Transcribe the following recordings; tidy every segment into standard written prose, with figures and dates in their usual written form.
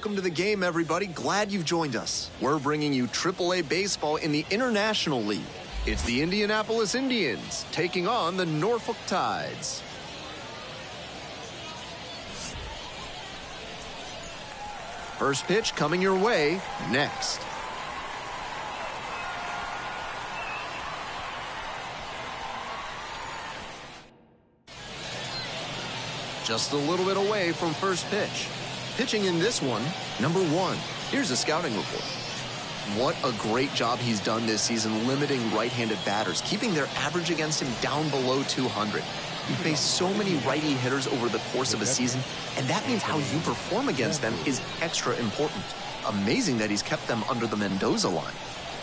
Welcome to the game, everybody. Glad you've joined us. We're bringing you AAA baseball in the International League. It's the Indianapolis Indians taking on the Norfolk Tides. First pitch coming your way next. Just a little bit away from first pitch. Pitching in this one, number 1. Here's a scouting report. What a great job he's done this season limiting right-handed batters, keeping their average against him down below 200. You face so many righty hitters over the course of a season, and that means how you perform against them is extra important. Amazing that he's kept them under the Mendoza line.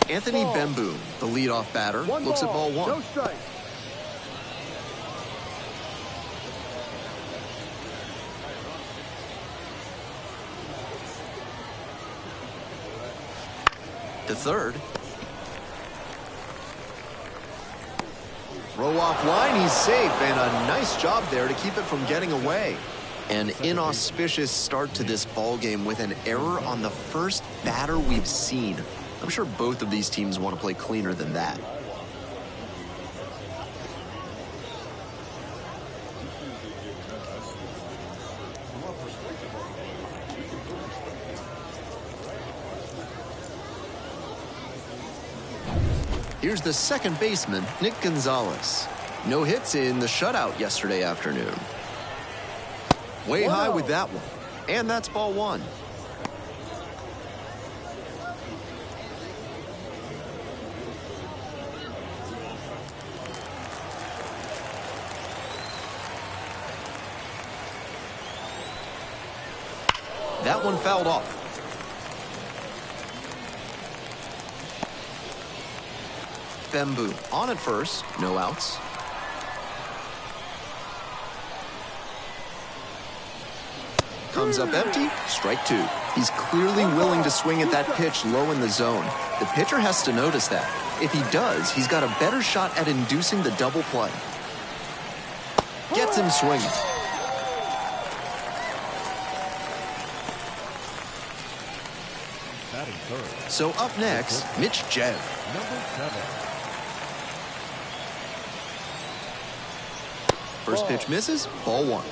Anthony Bemboom, the leadoff batter, looks at ball 1. No strike. The third. Throw off line, he's safe, and a nice job there to keep it from getting away. An inauspicious start to this ball game with an error on the first batter we've seen. I'm sure both of these teams want to play cleaner than that. Here's the second baseman, Nick Gonzalez. No hits in the shutout yesterday afternoon. Way high with that one. And that's ball 1. That one fouled off. Bemboom on at first, no outs. Comes up empty, strike 2. He's clearly willing to swing at that pitch low in the zone. The pitcher has to notice that. If he does, he's got a better shot at inducing the double play. Gets him swinging. So up next, Mitch Jev. Number 7. First pitch misses, ball 1.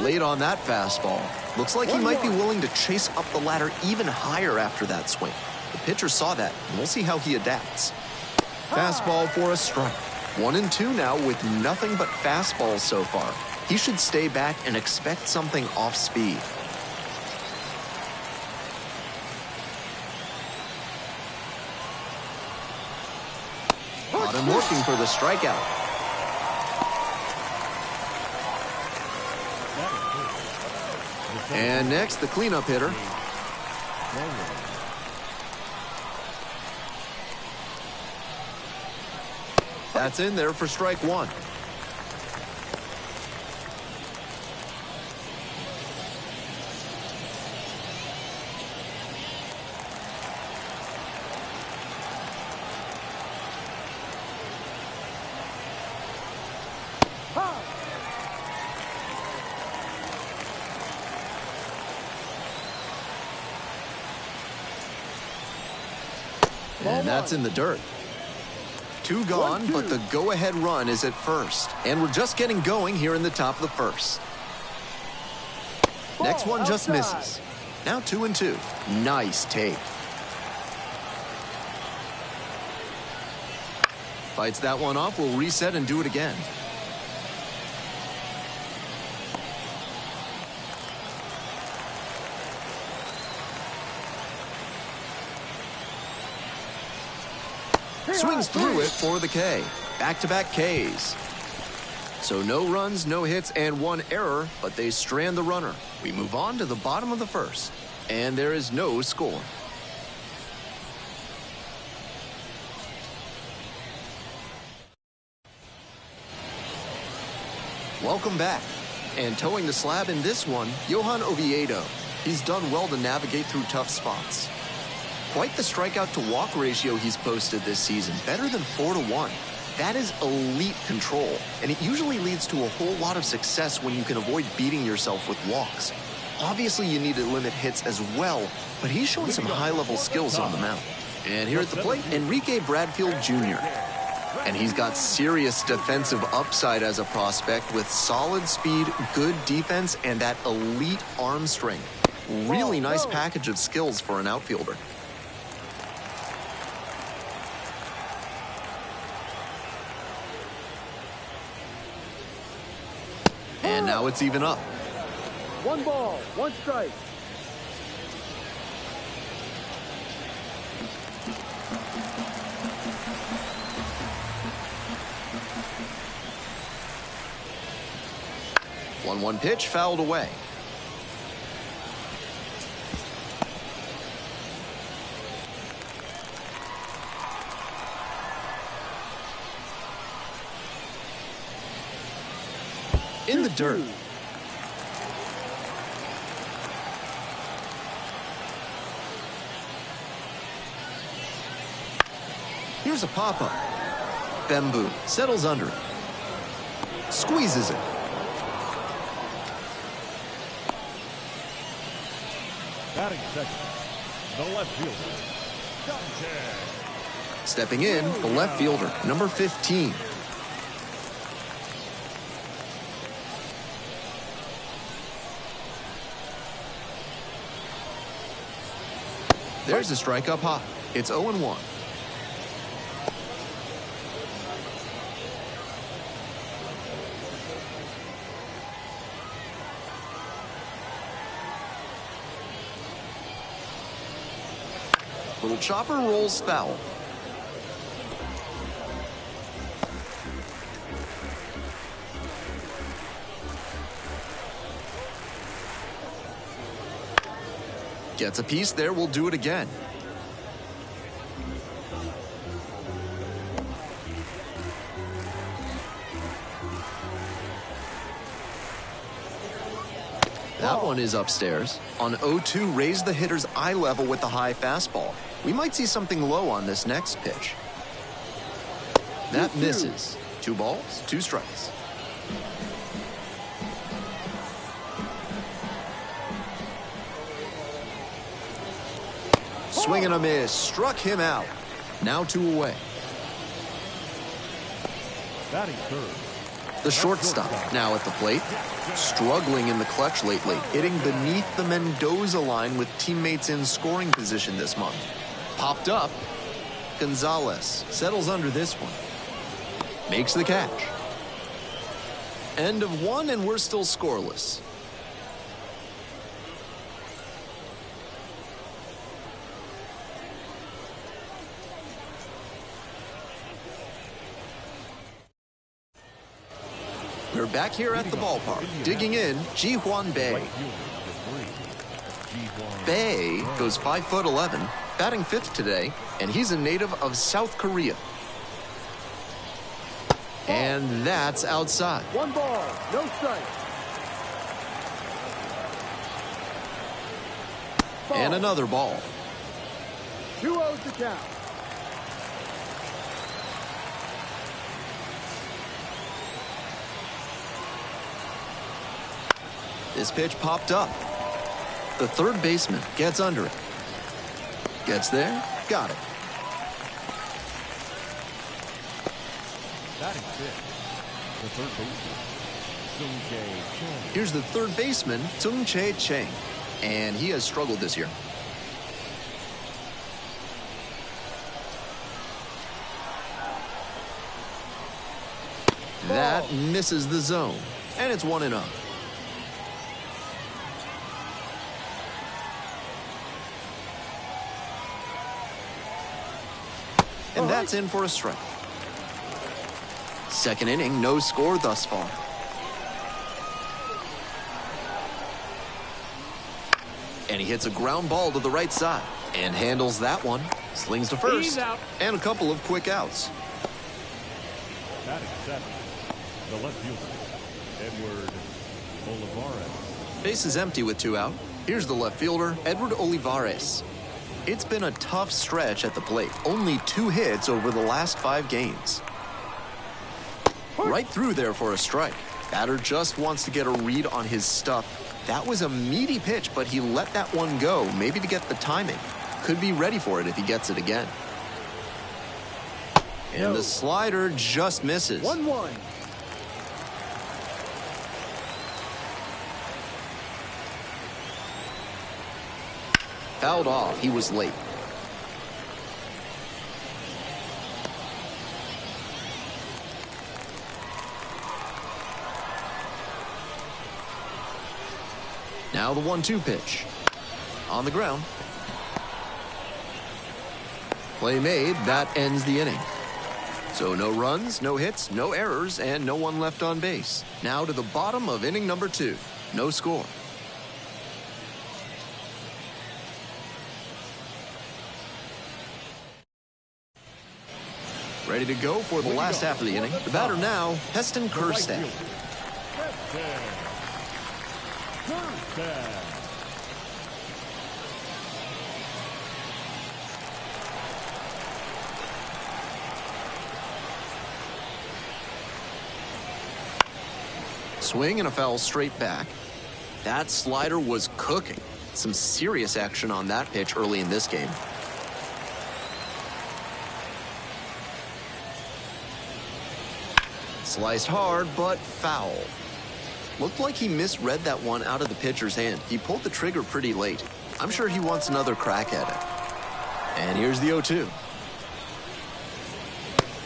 Late on that fastball. Looks like he might be willing to chase up the ladder even higher after that swing. The pitcher saw that, and we'll see how he adapts. Fastball for a strike. 1 and 2 now with nothing but fastballs so far. He should stay back and expect something off speed. Caught him looking for the strikeout. And next, the cleanup hitter. That's in there for strike 1. And that's in the dirt. 2 gone, but the go-ahead run is at first. And we're just getting going here in the top of the first. Next one just misses. Now 2 and 2. Nice take. Fights that one off. We'll reset and do it again. Swings through it for the K. Back-to-back Ks. So no runs, no hits, and 1 error, but they strand the runner. We move on to the bottom of the first, and there is no score. Welcome back. And towing the slab in this one, Johan Oviedo. He's done well to navigate through tough spots. Quite the strikeout-to-walk ratio he's posted this season, better than 4-1. That is elite control, and it usually leads to a whole lot of success when you can avoid beating yourself with walks. Obviously, you need to limit hits as well, but he's showing some high-level skills on the mound. And here at the plate, Enrique Bradfield Jr. And he's got serious defensive upside as a prospect with solid speed, good defense, and that elite arm strength. Really nice package of skills for an outfielder. And now it's even up. 1 ball, 1 strike. One pitch fouled away. In the dirt. Here's a pop-up. Bamboo settles under it. Squeezes it. Batting second, the left fielder. Stepping in, the left fielder, number 15. There's a strike up high. It's 0-1. Little chopper rolls foul. Gets a piece there, we'll do it again. That one is upstairs. On 0-2, raise the hitter's eye level with the high fastball. We might see something low on this next pitch. That misses. 2 balls, 2 strikes. Swing and a miss. Struck him out. Now 2 away. Batting third. The shortstop now at the plate. Struggling in the clutch lately. Hitting beneath the Mendoza line with teammates in scoring position this month. Popped up. Gonzalez settles under this one. Makes the catch. End of 1, and we're still scoreless. We're back here at the ballpark. Digging in, Ji-hwan Bae. Bae goes 5'11", batting 5th today, and he's a native of South Korea. And that's outside. 1 ball, no strike. And another ball. 2-0 to count. This pitch popped up. The third baseman gets under it. Gets there, got it. Batting fifth, the third baseman, Sung-Jae Chang. Here's the third baseman, Sung-Jae Chang, and he has struggled this year. That misses the zone, and it's 1-0. And that's in for a strike. Second inning, no score thus far. And he hits a ground ball to the right side and handles that one. Slings to first and a couple of quick outs. Batting seventh, the left fielder, Edward Olivares. Base is empty with 2 out. Here's the left fielder, Edward Olivares. It's been a tough stretch at the plate. Only 2 hits over the last 5 games. Right through there for a strike. Batter just wants to get a read on his stuff. That was a meaty pitch, but he let that one go, maybe to get the timing. Could be ready for it if he gets it again. And the slider just misses. 1-1. Fouled off. He was late. Now the 1-2 pitch. On the ground. Play made. That ends the inning. So no runs, no hits, no errors, and no one left on base. Now to the bottom of inning number 2. No score. Ready to go for the last half of the inning. The batter now, Heston Kjerstad. Swing and a foul straight back. That slider was cooking. Some serious action on that pitch early in this game. Sliced hard, but foul. Looked like he misread that one out of the pitcher's hand. He pulled the trigger pretty late. I'm sure he wants another crack at it. And here's the 0-2.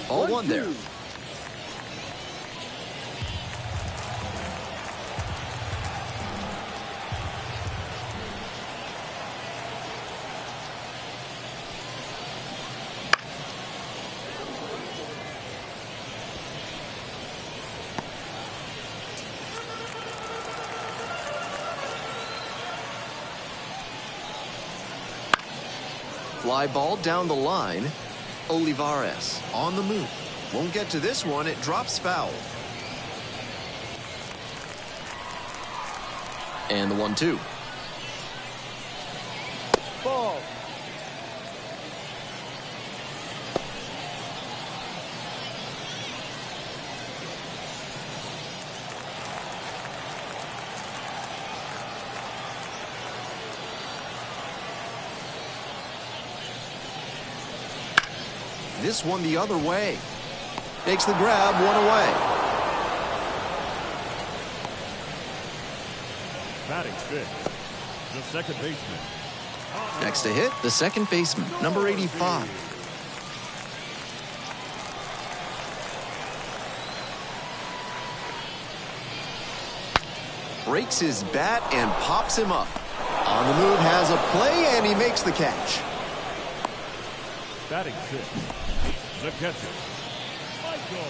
Ball 1 there. Fly ball down the line. Olivares on the move. Won't get to this one. It drops foul. And the 1-2. Ball. This one the other way. Makes the grab, 1 away. Batting fifth, the second baseman. Next to hit, the second baseman, number 85. Breaks his bat and pops him up. On the move, has a play, and he makes the catch. Batting fifth, the catcher, Michael.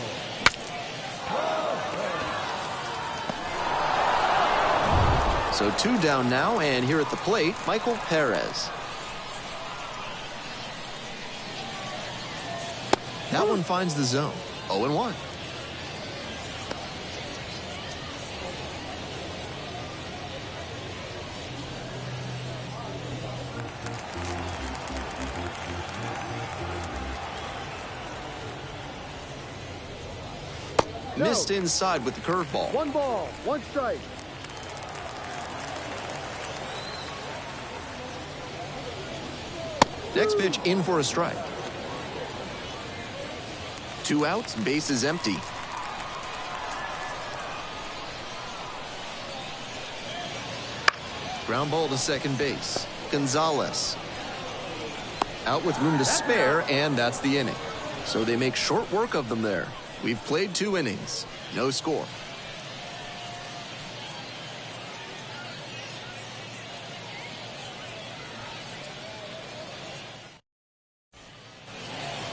So 2 down now, and here at the plate, Michael Perez. That one finds the zone. 0-1. Missed inside with the curveball. 1 ball, 1 strike. Next pitch in for a strike. 2 outs, base is empty. Ground ball to second base. Gonzalez. Out with room to spare, and that's the inning. So they make short work of them there. We've played 2 innings. No score.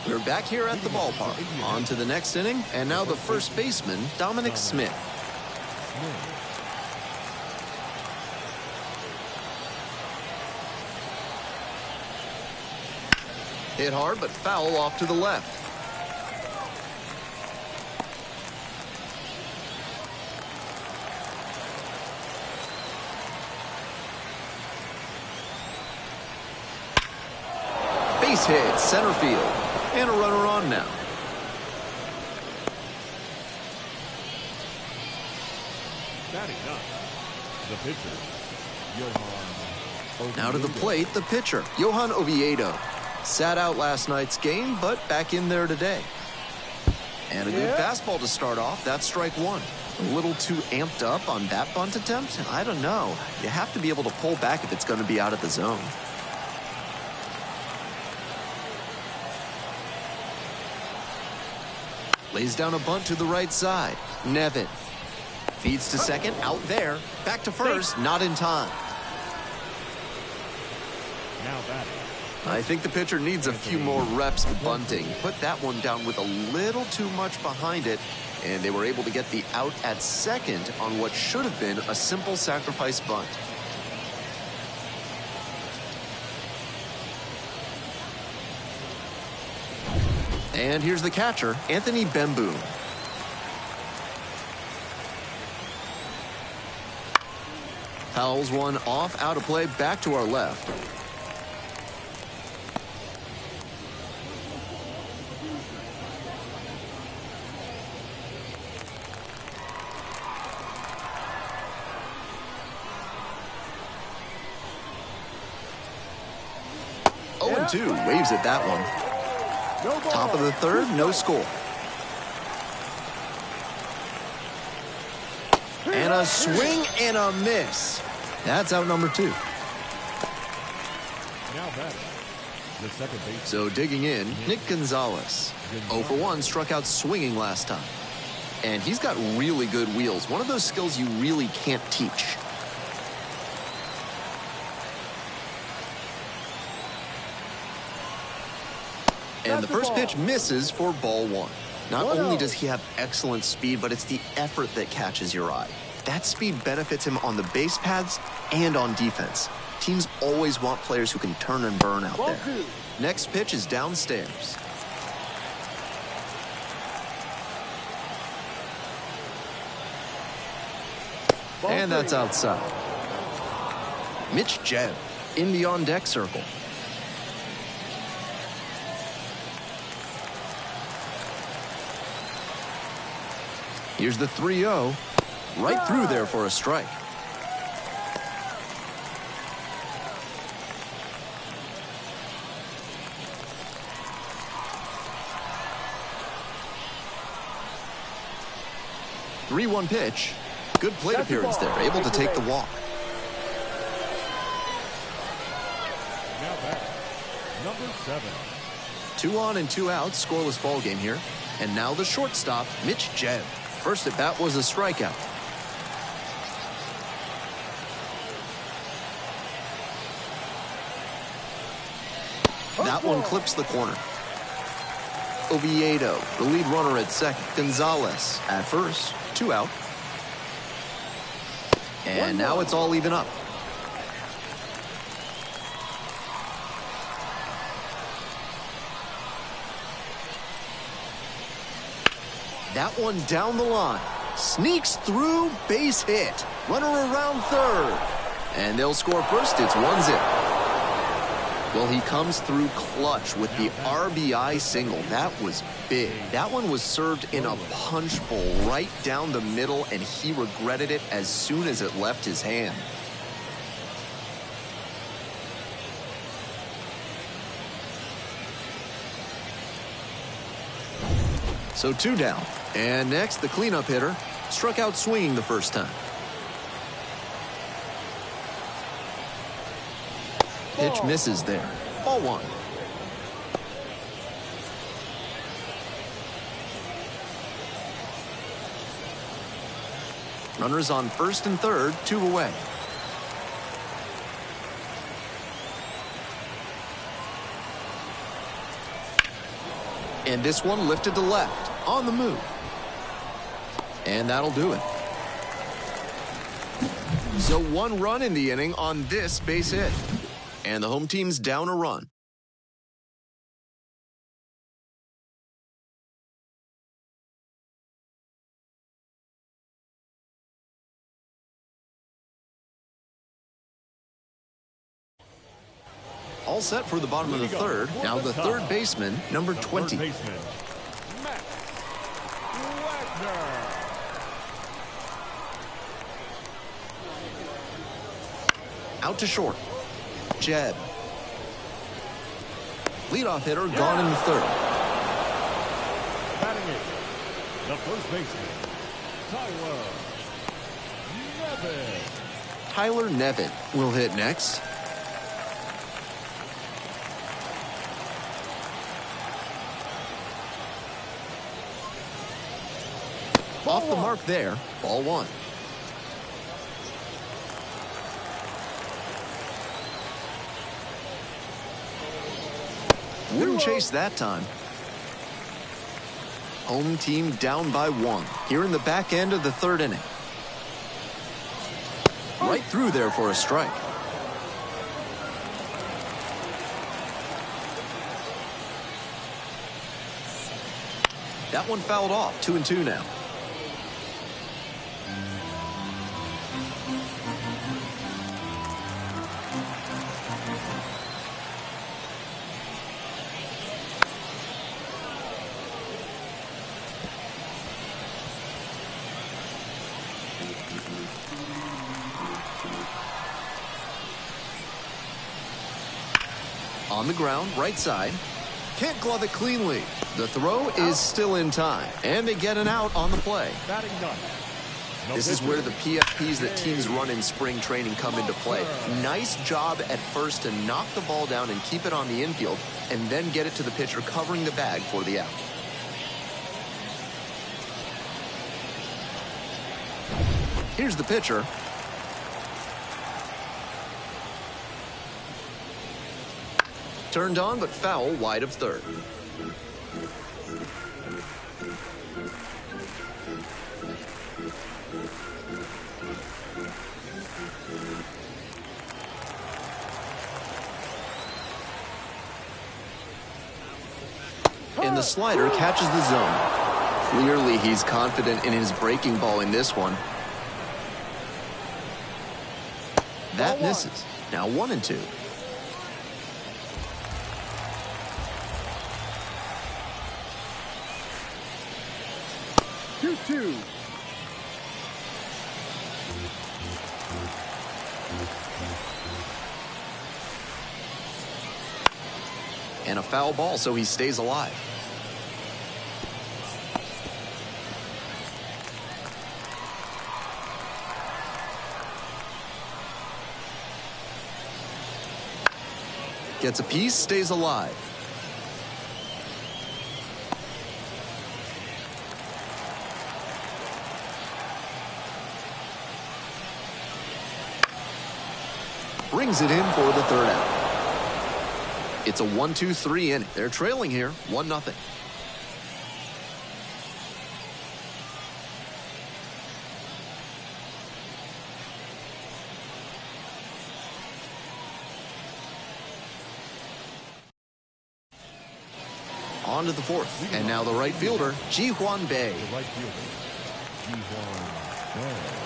We're back here at the ballpark. On to the next inning, and now the first baseman, Dominic Smith. Hit hard, but foul off to the left. Base hit, center field. And a runner on now. Batting up, the pitcher, Johan. Now to the plate, the pitcher, Johan Oviedo. Sat out last night's game, but back in there today. And a good fastball to start off. That's strike one. A little too amped up on that bunt attempt? I don't know. You have to be able to pull back if it's going to be out of the zone. Lays down a bunt to the right side. Nevin. Feeds to second, out there. Back to first, not in time. Now batting. I think the pitcher needs a few more reps bunting. Put that one down with a little too much behind it, and they were able to get the out at second on what should have been a simple sacrifice bunt. And here's the catcher, Anthony Bemboom. Fouls one off, out of play, back to our left. Oh, 2 waves at that one. Top of the third, no score. And a swing and a miss. That's out number 2. Now batting, the second base. So digging in, Nick Gonzalez. 0 for 1, struck out swinging last time. And he's got really good wheels. One of those skills you really can't teach. And the first pitch misses for ball 1. Not only does he have excellent speed, but it's the effort that catches your eye. That speed benefits him on the base paths and on defense. Teams always want players who can turn and burn out there. Next pitch is downstairs. And that's outside. Mitch Jebb in the on-deck circle. Here's the 3-0. Right through there for a strike. Three-one pitch. Good plate appearance there. Able to take the walk. Now batting, number 7. 2 on and 2 out. Scoreless ball game here. And now the shortstop, Mitch Jebb. First at bat was a strikeout. That one clips the corner. Oviedo, the lead runner at second. Gonzalez at first. 2 out. And now it's all even up. That one down the line. Sneaks through, base hit. Runner around third. And they'll score first. It's 1-0. Well, he comes through clutch with the RBI single. That was big. That one was served in a punch bowl right down the middle, and he regretted it as soon as it left his hand. So 2 down. And next, the cleanup hitter struck out swinging the first time. Pitch misses there. Ball 1. Runners on first and third, 2 away. And this one lifted to left, on the move. And that'll do it. So 1 run in the inning on this base hit. And the home team's down a run. All set for the bottom of the third. Now the third baseman, number 20. Out to short. Jed. Leadoff hitter gone in the third. Batting it, the first baseman, Tyler Nevin will hit next. Off the mark there, ball one. Wouldn't chase that time. Home team down by one here in the back end of the third inning. Right through there for a strike. That one fouled off. 2-2 now. On the ground, right side. Can't glove it cleanly. The throw is still in time, and they get an out on the play. batting ninth. This is where the PFPs that teams run in spring training come into play. Nice job at first to knock the ball down and keep it on the infield, and then get it to the pitcher covering the bag for the out. Here's the pitcher. Turned on, but foul wide of third. And the slider catches the zone. Clearly, he's confident in his breaking ball in this one. That misses. Now 1-2. And a foul ball, so he stays alive. Gets a piece, stays alive. Brings it in for the third out. It's a 1-2-3 inning. They're trailing here, 1-0. On to the fourth, and now the right fielder, Ji-hwan Bae. The right fielder, Ji-hwan Bae.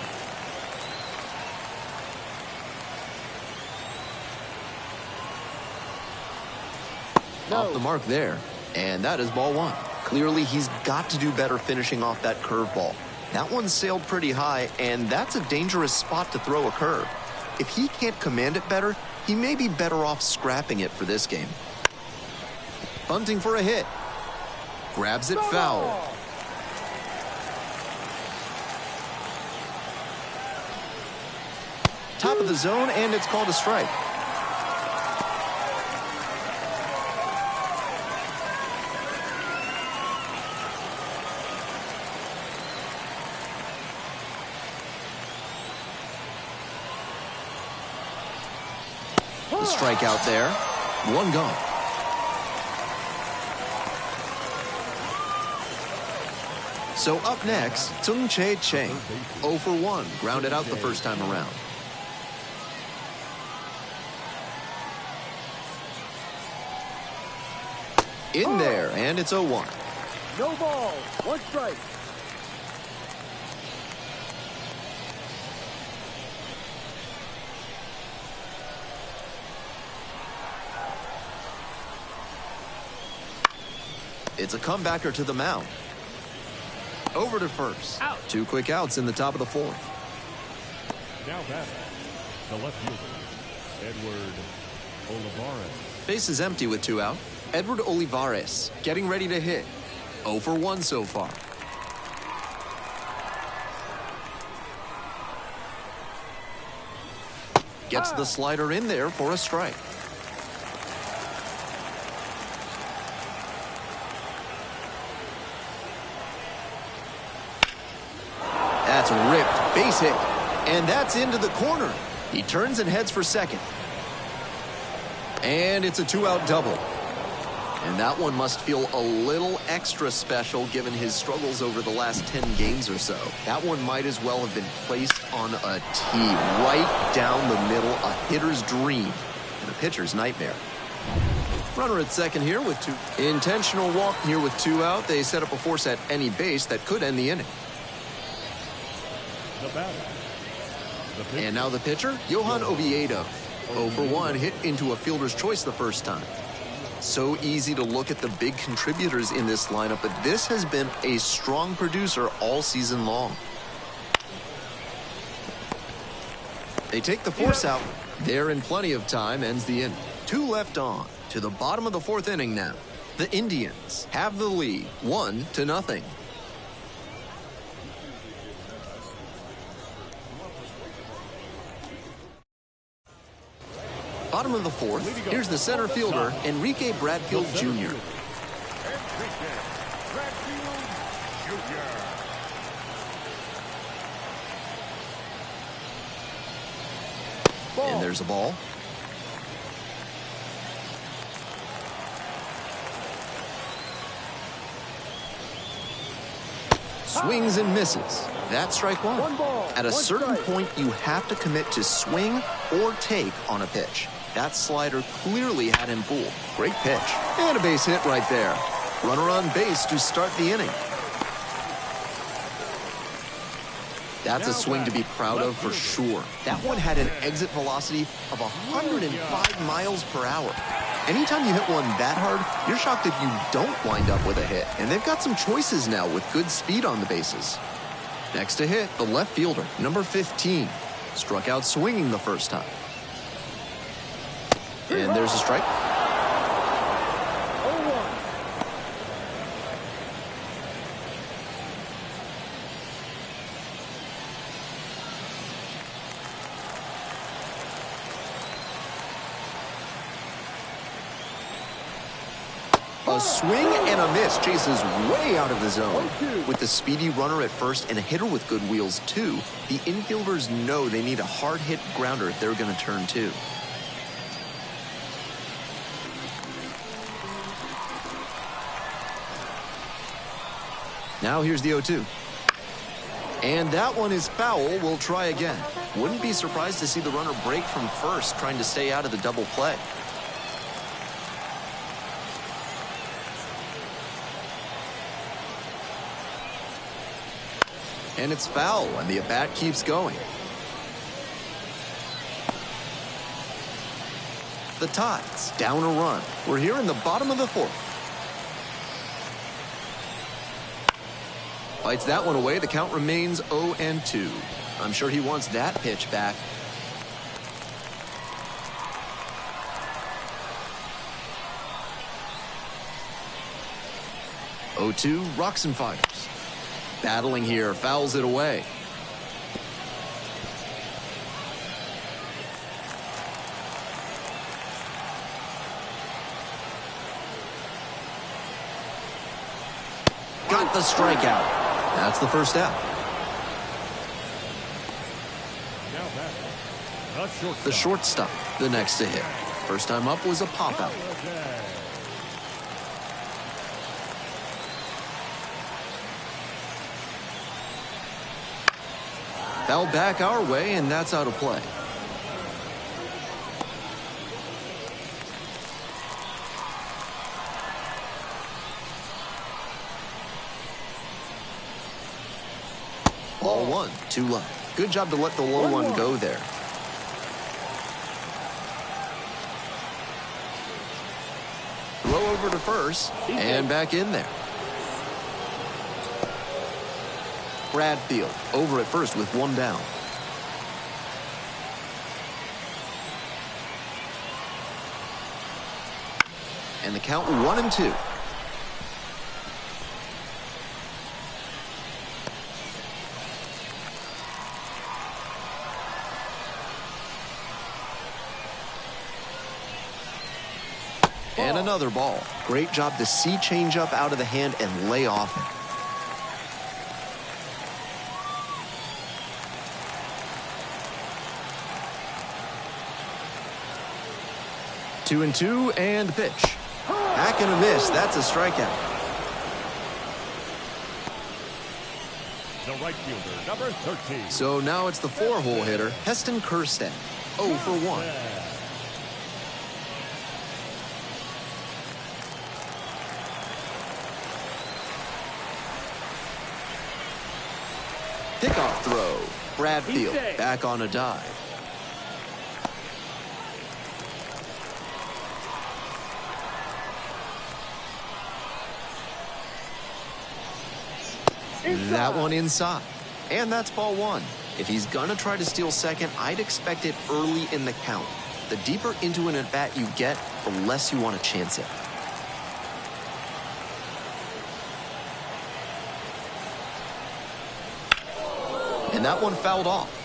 Off the mark there, and that is ball one. Clearly, he's got to do better finishing off that curveball. That one sailed pretty high, and that's a dangerous spot to throw a curve. If he can't command it better, he may be better off scrapping it for this game. Bunting for a hit. Grabs it foul. Top of the zone, and it's called a strike. The strikeout there. One gone. So up next, Tsung Chae Chang. 0 for 1. Grounded out the first time around. In there, and it's 0-1. No ball. One strike. It's a comebacker to the mound. Over to first. Out. 2 quick outs in the top of the 4th. Now batting, the left fielder, Edward Olivares. Base is empty with 2 out. Edward Olivares getting ready to hit. 0 for 1 so far. Gets the slider in there for a strike. That's ripped, base hit, and that's into the corner. He turns and heads for second. And it's a 2-out double. And that one must feel a little extra special given his struggles over the last 10 games or so. That one might as well have been placed on a tee, right down the middle, a hitter's dream and a pitcher's nightmare. Runner at second here with 2. Intentional walk here with 2 out. They set up a force at any base that could end the inning. The batter, the pitcher. And now the pitcher, Johan Oviedo. 0 for 1, hit into a fielder's choice the first time. So easy to look at the big contributors in this lineup, but this has been a strong producer all season long. They take the force out. They're in plenty of time, ends the inning. 2 left on. To the bottom of the 4th inning now. The Indians have the lead, 1-0. Bottom of the 4th, here's the center fielder, Enrique Bradfield Jr. Enrique Bradfield Jr. And there's a ball. Swings and misses. That's strike 1. 1 ball, At a 1 certain strike. point, you have to commit to swing or take on a pitch. That slider clearly had him fooled. Great pitch. And a base hit right there. Runner on base to start the inning. That's a swing to be proud of for sure. That one had an exit velocity of 105 miles per hour. Anytime you hit one that hard, you're shocked if you don't wind up with a hit. And they've got some choices now with good speed on the bases. Next to hit, the left fielder, number 15. Struck out swinging the first time. And there's a strike. 0-1. A swing and a miss chases way out of the zone. With the speedy runner at first and a hitter with good wheels too, the infielders know they need a hard hit grounder if they're going to turn 2. Now here's the 0-2. And that one is foul. We'll try again. Wouldn't be surprised to see the runner break from first, trying to stay out of the double play. And it's foul, and the at-bat keeps going. The Tides down a run. We're here in the bottom of the 4th. Fights that one away. The count remains 0-2. I'm sure he wants that pitch back. Oh-2, rocks and fires. Battling here, fouls it away. Got the strikeout. That's the first out. Now batting, The shortstop, the next to hit. First time up was a pop-out. Foul back our way, and that's out of play. Ball 1, 2 left. Good job to let the low one go there. Throw over to first and back in there. Bradfield over at first with one down. And the count 1-2. And another ball. Great job to see changeup out of the hand and lay off it. Two and two, and the pitch. Back and a miss. That's a strikeout. The right fielder, number 13. So now it's the four-hole hitter, Heston Kjerstad. 0 for 1. Pickoff throw. Bradfield back on a dive. That one inside. And that's ball one. If he's gonna try to steal second, I'd expect it early in the count. The deeper into an at-bat you get, the less you want to chance it. And that one fouled off.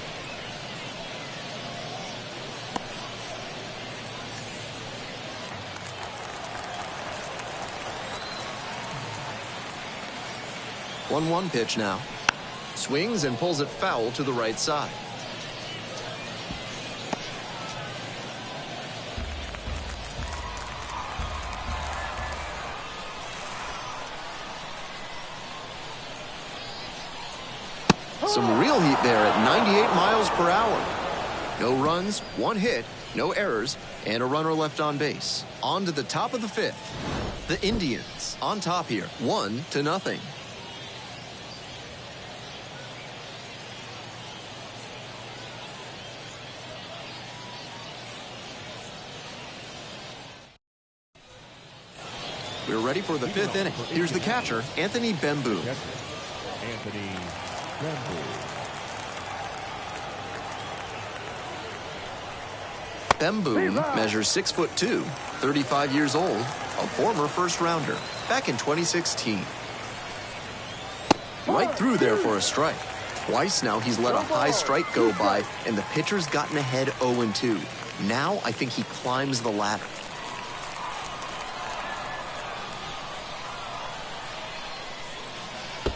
One pitch now. Swings and pulls it foul to the right side. Some real heat there at 98 miles per hour. No runs, one hit, no errors, and a runner left on base. On to the top of the fifth. The Indians on top here, 1-0. We're ready for the fifth inning. Here's the catcher, Anthony Bemboom. Anthony Bemboom. Bemboom measures 6'2", 35 years old, a former first-rounder, back in 2016. Right through there for a strike. Twice now he's let a high strike go by, and the pitcher's gotten ahead 0-2. Now I think he climbs the ladder.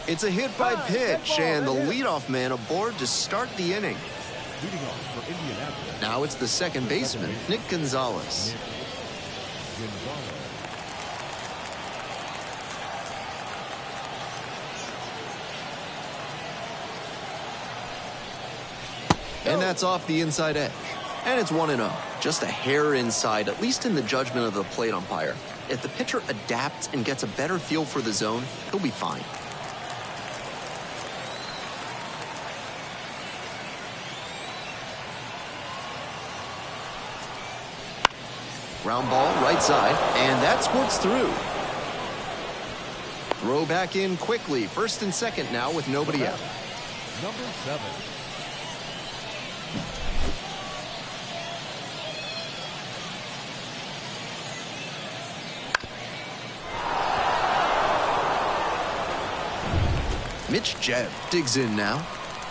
It's a hit by pitch, and the leadoff man aboard to start the inning. Leading off for Indianapolis. Now it's the second baseman, Nick Gonzalez. And that's off the inside edge. And it's 1-0. Just a hair inside, at least in the judgment of the plate umpire. If the pitcher adapts and gets a better feel for the zone, he'll be fine. Ground ball, right side, and that squirts through. Throw back in quickly, first and second now with nobody out. Number 7. Mitch Jebb digs in now.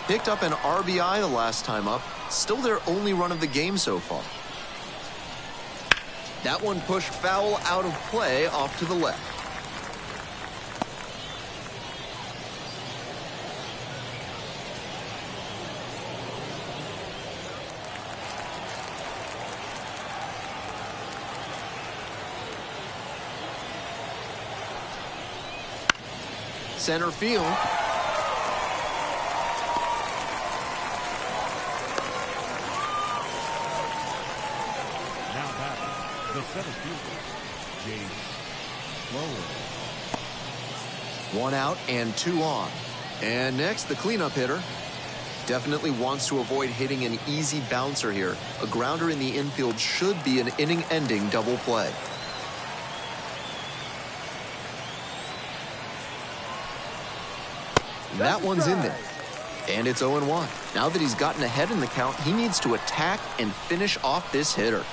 Picked up an RBI the last time up. Still their only run of the game so far. That one pushed foul out of play off to the left. Center field. The center fielder, James Lower. 1 out and 2 on. And next, the cleanup hitter. Definitely wants to avoid hitting an easy bouncer here. A grounder in the infield should be an inning-ending double play. that one's in there. And it's 0-1. Now that he's gotten ahead in the count, he needs to attack and finish off this hitter.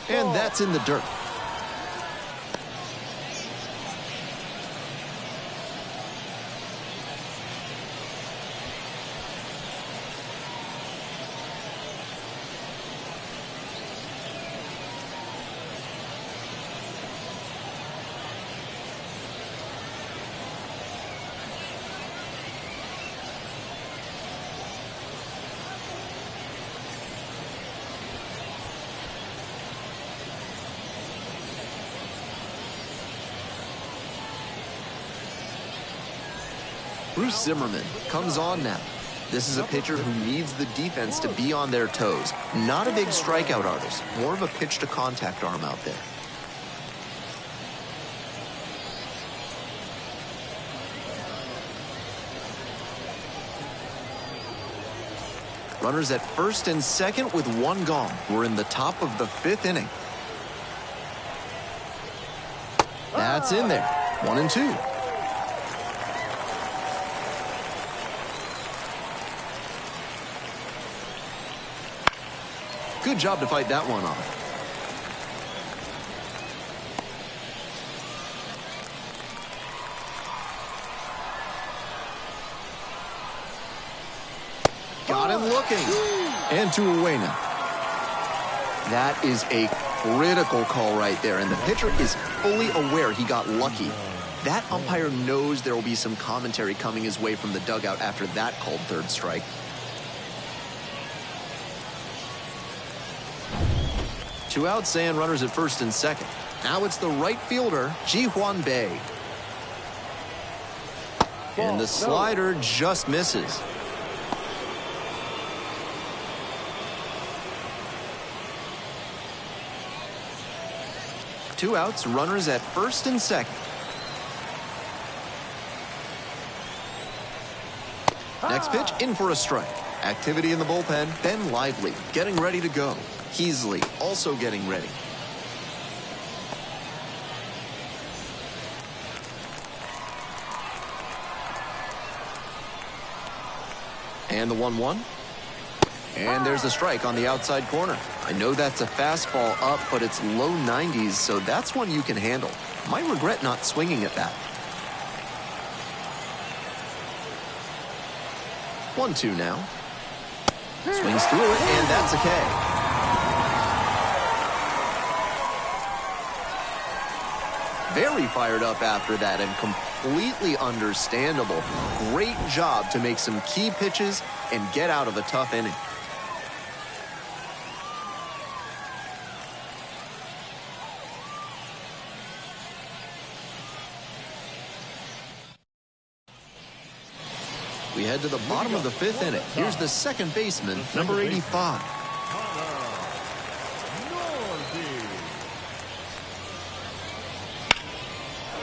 And that's in the dirt. Bruce Zimmerman comes on now. This is a pitcher who needs the defense to be on their toes. Not a big strikeout artist, more of a pitch-to-contact arm out there. Runners at first and second with one gone. We're in the top of the 5th inning. That's in there. 1-2. Good job to fight that one off. Got him looking. And 2 away now. That is a critical call right there, and the pitcher is fully aware he got lucky. That umpire knows there will be some commentary coming his way from the dugout after that called 3rd strike. Two outs and runners at first and second. Now it's the right fielder, Ji-Hwan Bae. And the slider just misses. Two outs, runners at first and second. Next pitch, in for a strike. Activity in the bullpen, Ben Lively getting ready to go. Heasley also getting ready. And the 1-1. And there's a strike on the outside corner. I know that's a fastball up, but it's low 90s, so that's one you can handle. Might regret not swinging at that. 1-2 now. Swings through it, and that's a K. Very fired up after that and completely understandable. Great job to make some key pitches and get out of a tough inning. We head to the bottom of the 5th inning. Here's the second baseman, number 85.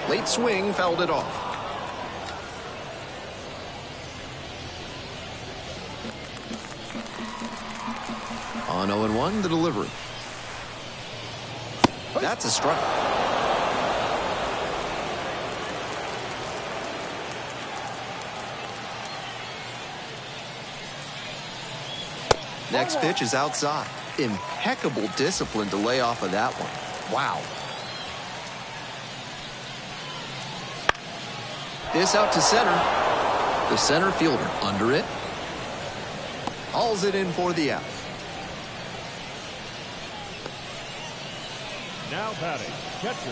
Late swing, fouled it off. On 0-1, the delivery. That's a strike. Next pitch is outside. Impeccable discipline to lay off of that one. Wow. This out to center. The center fielder under it. Hauls it in for the out. Now batting, catcher,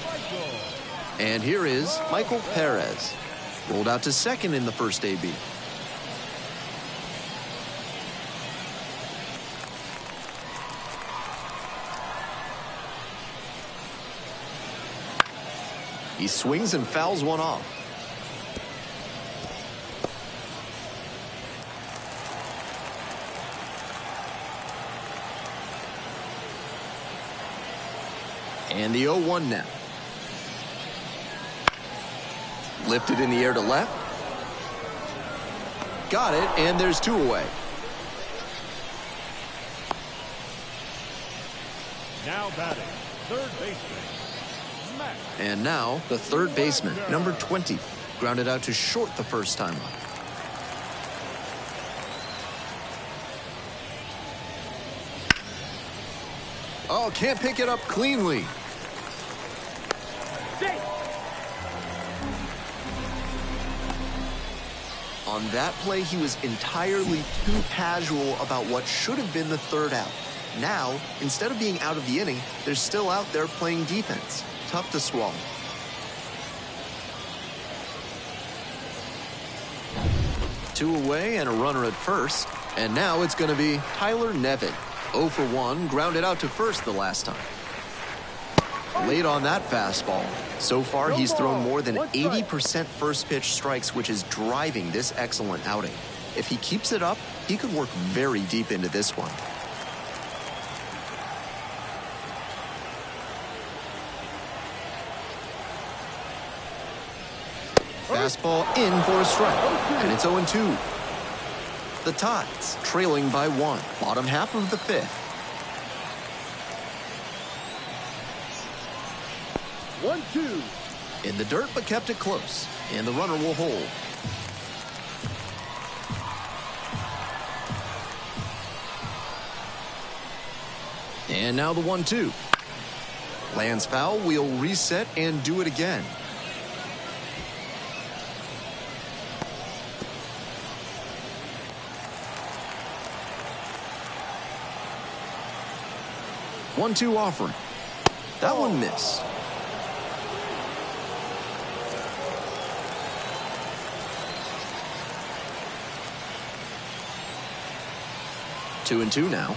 Michael. And here is Michael Perez. Rolled out to second in the first AB. He swings and fouls one off. And the 0-1 now. Lifted in the air to left. Got it, and there's 2 away. Now batting, third baseman, And now the third baseman, number 20, grounded out to short the first time up. Oh, can't pick it up cleanly. On that play, he was entirely too casual about what should have been the third out. Now, instead of being out of the inning, they're still out there playing defense. Tough to swallow. Two away and a runner at first. And now it's going to be Tyler Nevin. 0 for 1, grounded out to first the last time. Late on that fastball. So far, he's thrown more than 80% first pitch strikes, which is driving this excellent outing. If he keeps it up, he could work very deep into this one. Fastball in for a strike, and it's 0-2. The Tides trailing by 1, bottom half of the 5th. 1-2. In the dirt, but kept it close, and the runner will hold. And now the 1-2. Lands foul, we'll reset and do it again. 1-2 offering. That one missed. Two and two now.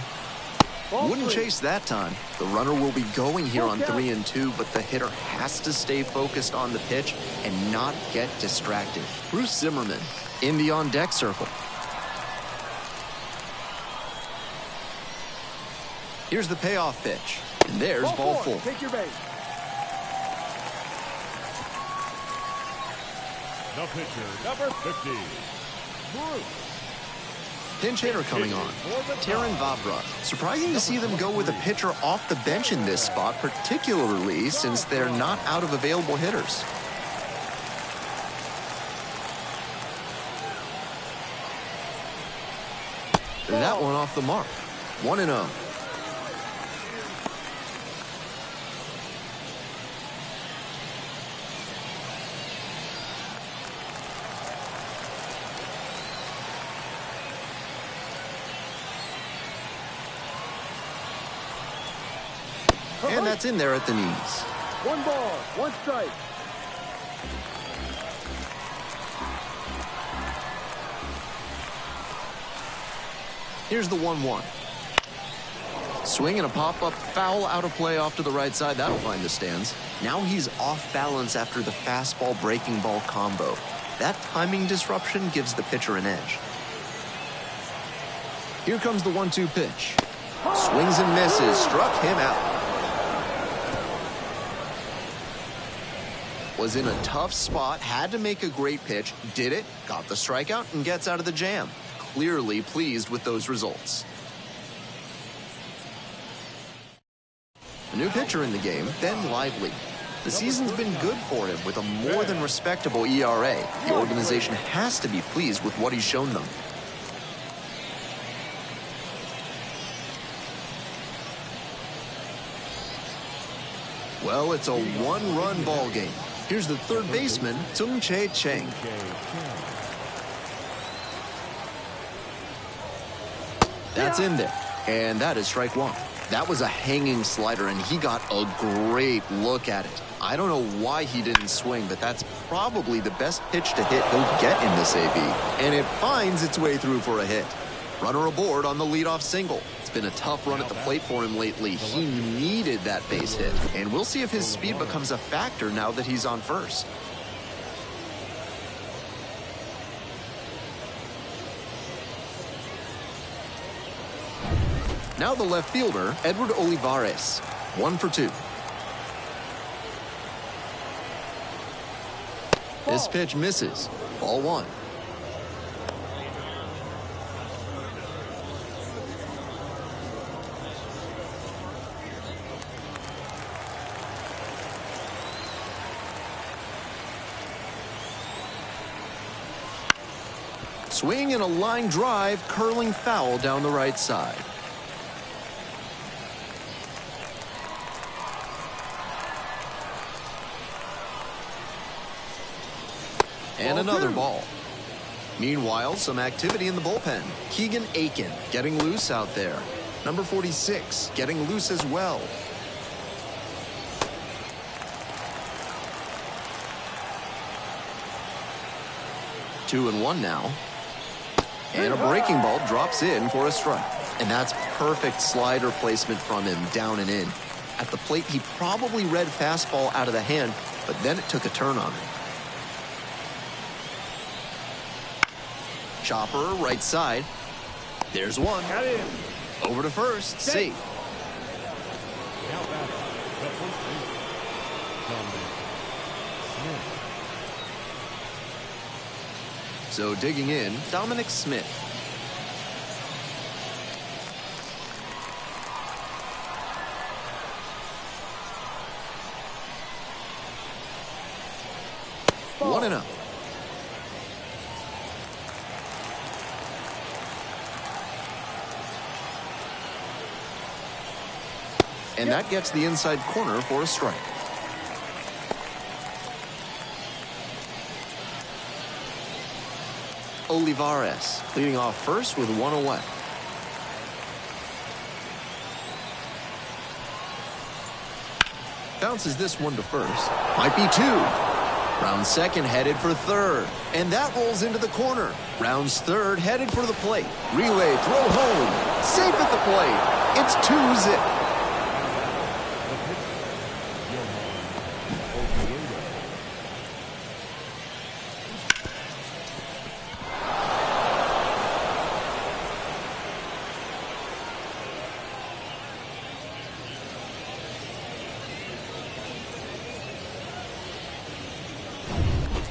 Wouldn't chase that time. The runner will be going here on 3-2, but the hitter has to stay focused on the pitch and not get distracted. Bruce Zimmerman in the on-deck circle. Here's the payoff pitch. And there's ball 4. Take your base. The pitcher, number 50, Bruce. Pinch hitter coming on. Taran Vavra. Surprising to see them go with a pitcher off the bench in this spot, particularly since they're not out of available hitters. That one off the mark. 1-0. And that's in there at the knees. 1 ball, 1 strike. Here's the 1-1. Swing and a pop-up foul out of play off to the right side. That'll find the stands. Now he's off balance after the fastball breaking ball combo. That timing disruption gives the pitcher an edge. Here comes the 1-2 pitch. Swings and misses. Struck him out. Was in a tough spot, had to make a great pitch, did it, got the strikeout, and gets out of the jam. Clearly pleased with those results. A new pitcher in the game, Ben Lively. The season's been good for him with a more than respectable ERA. The organization has to be pleased with what he's shown them. Well, it's a 1-run ball game. Here's the third baseman, Tsung-Che Cheng. That's in there, and that is strike 1. That was a hanging slider, and he got a great look at it. I don't know why he didn't swing, but that's probably the best pitch to hit he'll get in this AB, and it finds its way through for a hit. Runner aboard on the leadoff single. It's been a tough run at the plate for him lately. He needed that base hit, and we'll see if his speed becomes a factor now that he's on first. Now the left fielder, Edward Olivares. 1 for 2. This pitch misses. Ball 1. Swing and a line drive, curling foul down the right side. And another ball. Meanwhile, some activity in the bullpen. Keegan Aiken getting loose out there. Number 46 getting loose as well. Two and one now. And a breaking ball drops in for a strike. And that's perfect slider placement from him, down and in. At the plate, he probably read fastball out of the hand, but then it took a turn on him. Chopper, right side. There's one. Over to first. Safe. Now batting, the first baseman, Dominic Smith. So digging in, Dominic Smith. One and up. And that gets the inside corner for a strike. Olivares leading off first with one away. Bounces this one to first. Might be two. Round second headed for third. And that rolls into the corner. Rounds third headed for the plate. Relay throw home. Safe at the plate. It's 2-zip.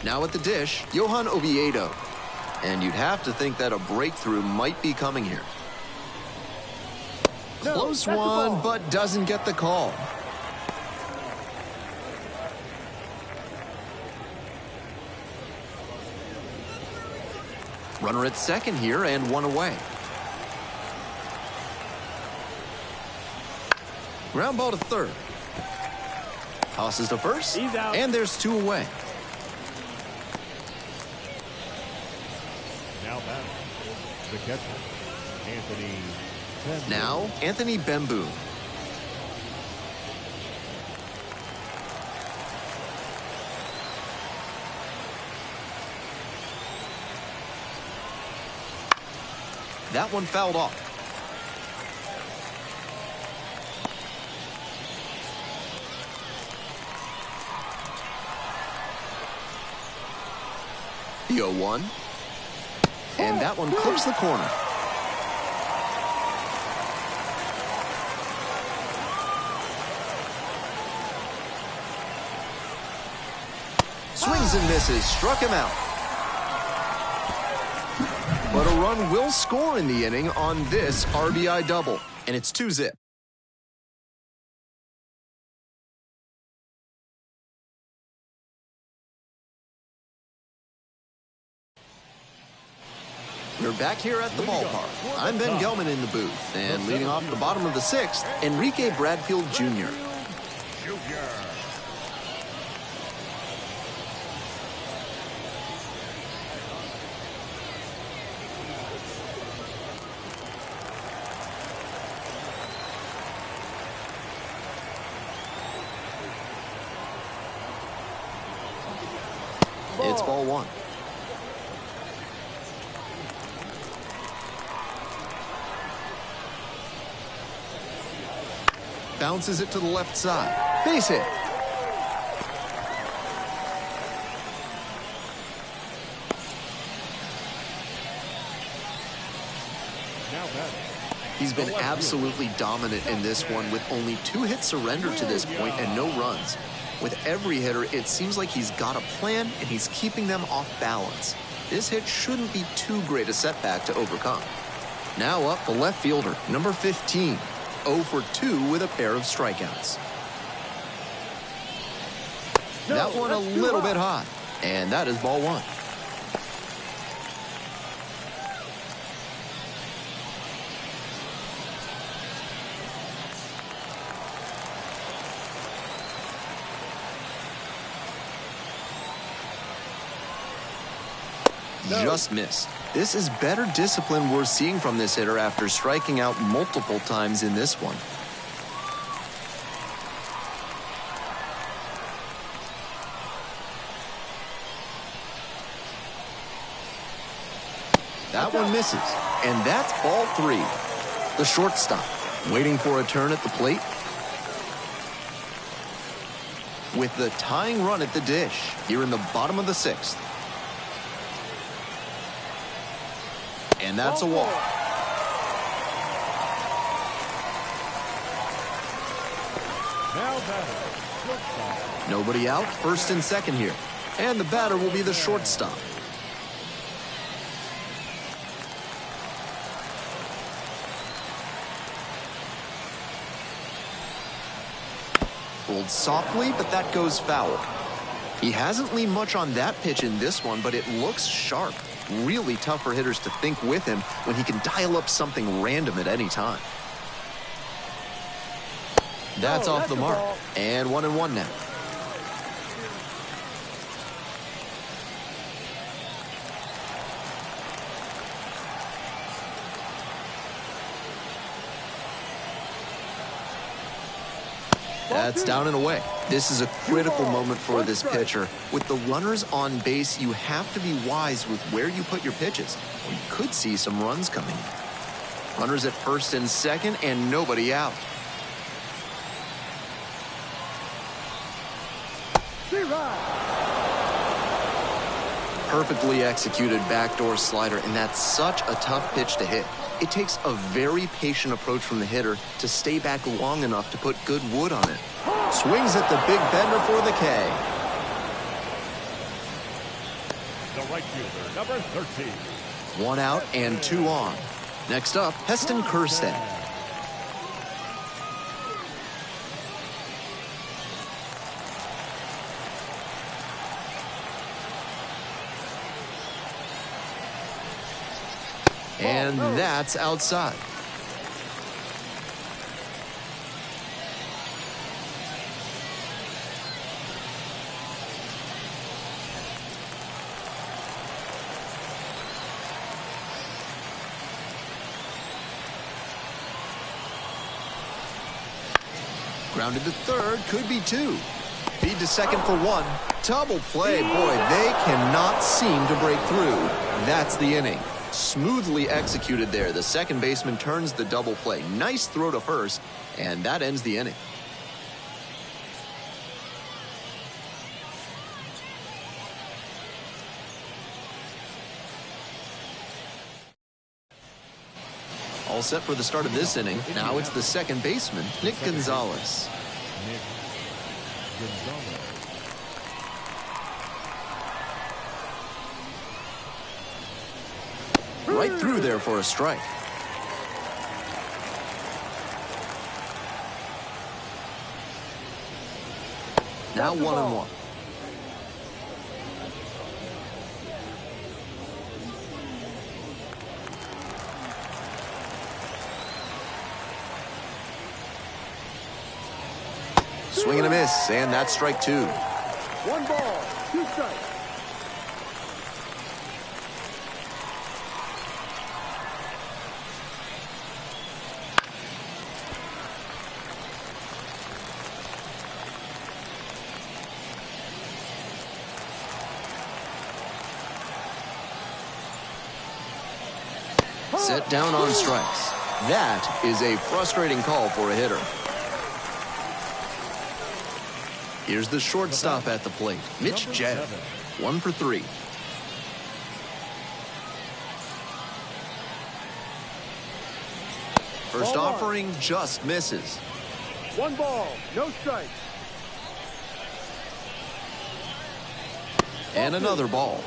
Now at the dish, Johan Oviedo. And you'd have to think that a breakthrough might be coming here. Close one, but doesn't get the call. Runner at second here and one away. Ground ball to third. Tosses to first, and there's two away. Now batting, the catcher, Anthony Bemboom. Now, Anthony Bemboom. That one fouled off. The 0-1. And that one clips the corner. Swings and misses, struck him out. But a run will score in the inning on this RBI double, and it's 2-zip. We're back here at the ballpark. I'm Ben Gelman in the booth, and leading off the bottom of the sixth, Enrique Bradfield Jr. It's ball one. Bounces it to the left side. Base hit. He's been absolutely dominant in this one with only 2 hits surrendered to this point and no runs. With every hitter, it seems like he's got a plan and he's keeping them off balance. This hit shouldn't be too great a setback to overcome. Now up the left fielder, number 15. 0 for 2 with a pair of strikeouts. That one a little bit high, and that is ball one. just missed. This is better discipline we're seeing from this hitter after striking out multiple times in this one. That one misses, and that's ball 3. The shortstop waiting for a turn at the plate. With the tying run at the dish here in the bottom of the 6th. And that's a walk. Now batter, shortstop. Nobody out, first and second here. And the batter will be the shortstop. Rolled softly, but that goes foul. He hasn't leaned much on that pitch in this one, but it looks sharp. Really tough for hitters to think with him when he can dial up something random at any time. That's off the mark. And 1-1 now. That's down and away. This is a critical moment for this pitcher. With the runners on base, you have to be wise with where you put your pitches, or you could see some runs coming. Runners at first and second, and nobody out. Perfectly executed backdoor slider, and that's such a tough pitch to hit. It takes a very patient approach from the hitter to stay back long enough to put good wood on it. Swings at the big bender for the K. The right fielder, number 13. 1 out and 2 on. Next up, Heston Kjerstad. And that's outside. Grounded to third, could be 2. Feed to second for 1. Double play. Boy, they cannot seem to break through. That's the inning. Smoothly executed there. The second baseman turns the double play. Nice throw to first, and that ends the inning. All set for the start of this inning. Now it's the second baseman, Nick Gonzalez. Nick Gonzalez. Right through there for a strike. Now 1-1. Swing and a miss, and that's strike 2. 1 ball, 2 strikes. Set down on strikes. That is a frustrating call for a hitter. Here's the shortstop at the plate, Mitch Jett. 1 for 3. First offering just misses. 1 ball, no strikes. And another ball.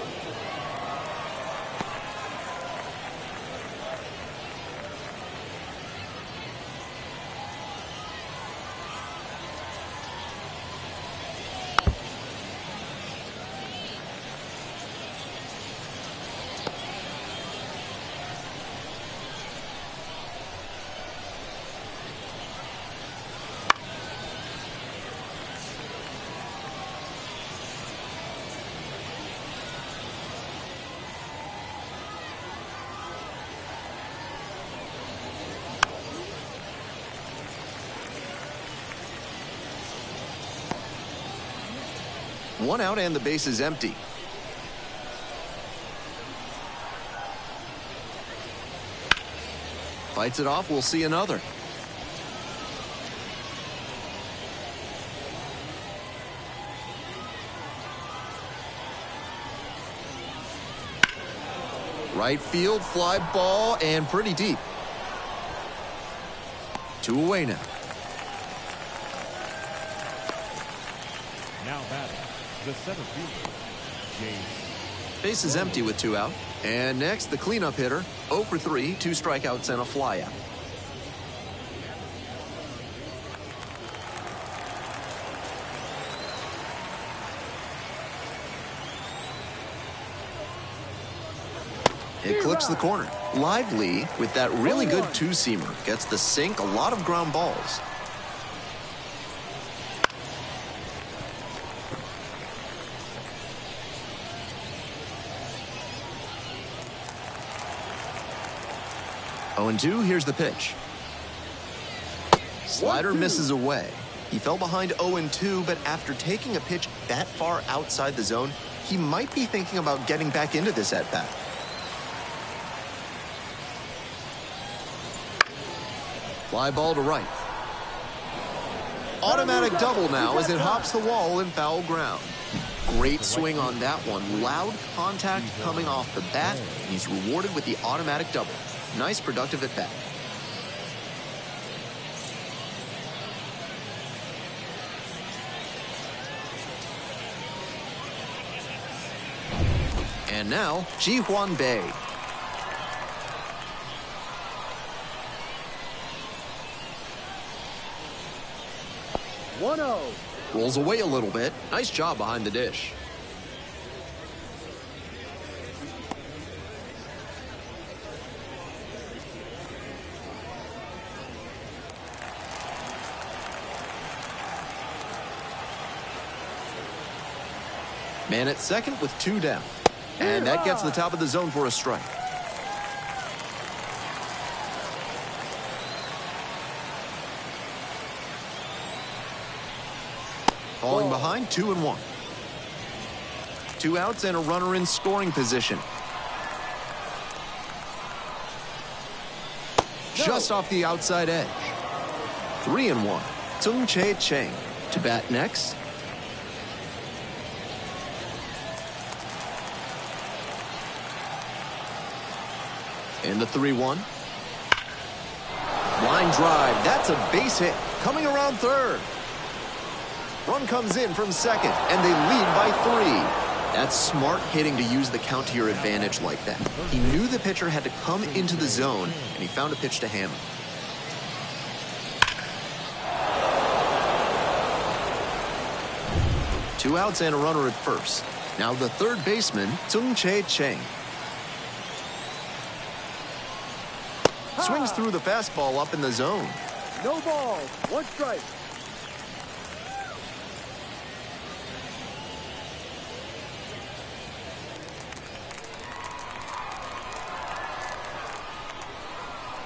One out and the base is empty. Fights it off, we'll see another. Right field, fly ball, and pretty deep. 2 away now. Now batting, the center fielder, James. Base is empty with 2 out. And next, the cleanup hitter, 0 for 3, 2 strikeouts and a flyout. It clips the corner. Lively, with that really good 2-seamer, gets the sink, a lot of ground balls. Oh, and 2, here's the pitch. Slider misses away. He fell behind 0-2, but after taking a pitch that far outside the zone, he might be thinking about getting back into this at-bat. Fly ball to right. Automatic double now as it hops the wall in foul ground. Great swing on that one. Loud contact coming off the bat. He's rewarded with the automatic double. Nice productive at bat. And now, Ji-hwan Bae. One-oh. Rolls away a little bit. Nice job behind the dish. Man at second with 2 down. And that gets the top of the zone for a strike. Falling behind, 2-1. 2 outs and a runner in scoring position. Just off the outside edge. 3-1. Sung Chae Chang to bat next. In the 3-1. Line drive. That's a base hit. Coming around third. Run comes in from second, and they lead by 3. That's smart hitting to use the count to your advantage like that. He knew the pitcher had to come into the zone, and he found a pitch to hammer. Two outs and a runner at first. Now the third baseman, Sung Chae Chang. Swings through the fastball up in the zone. No ball. 1 strike.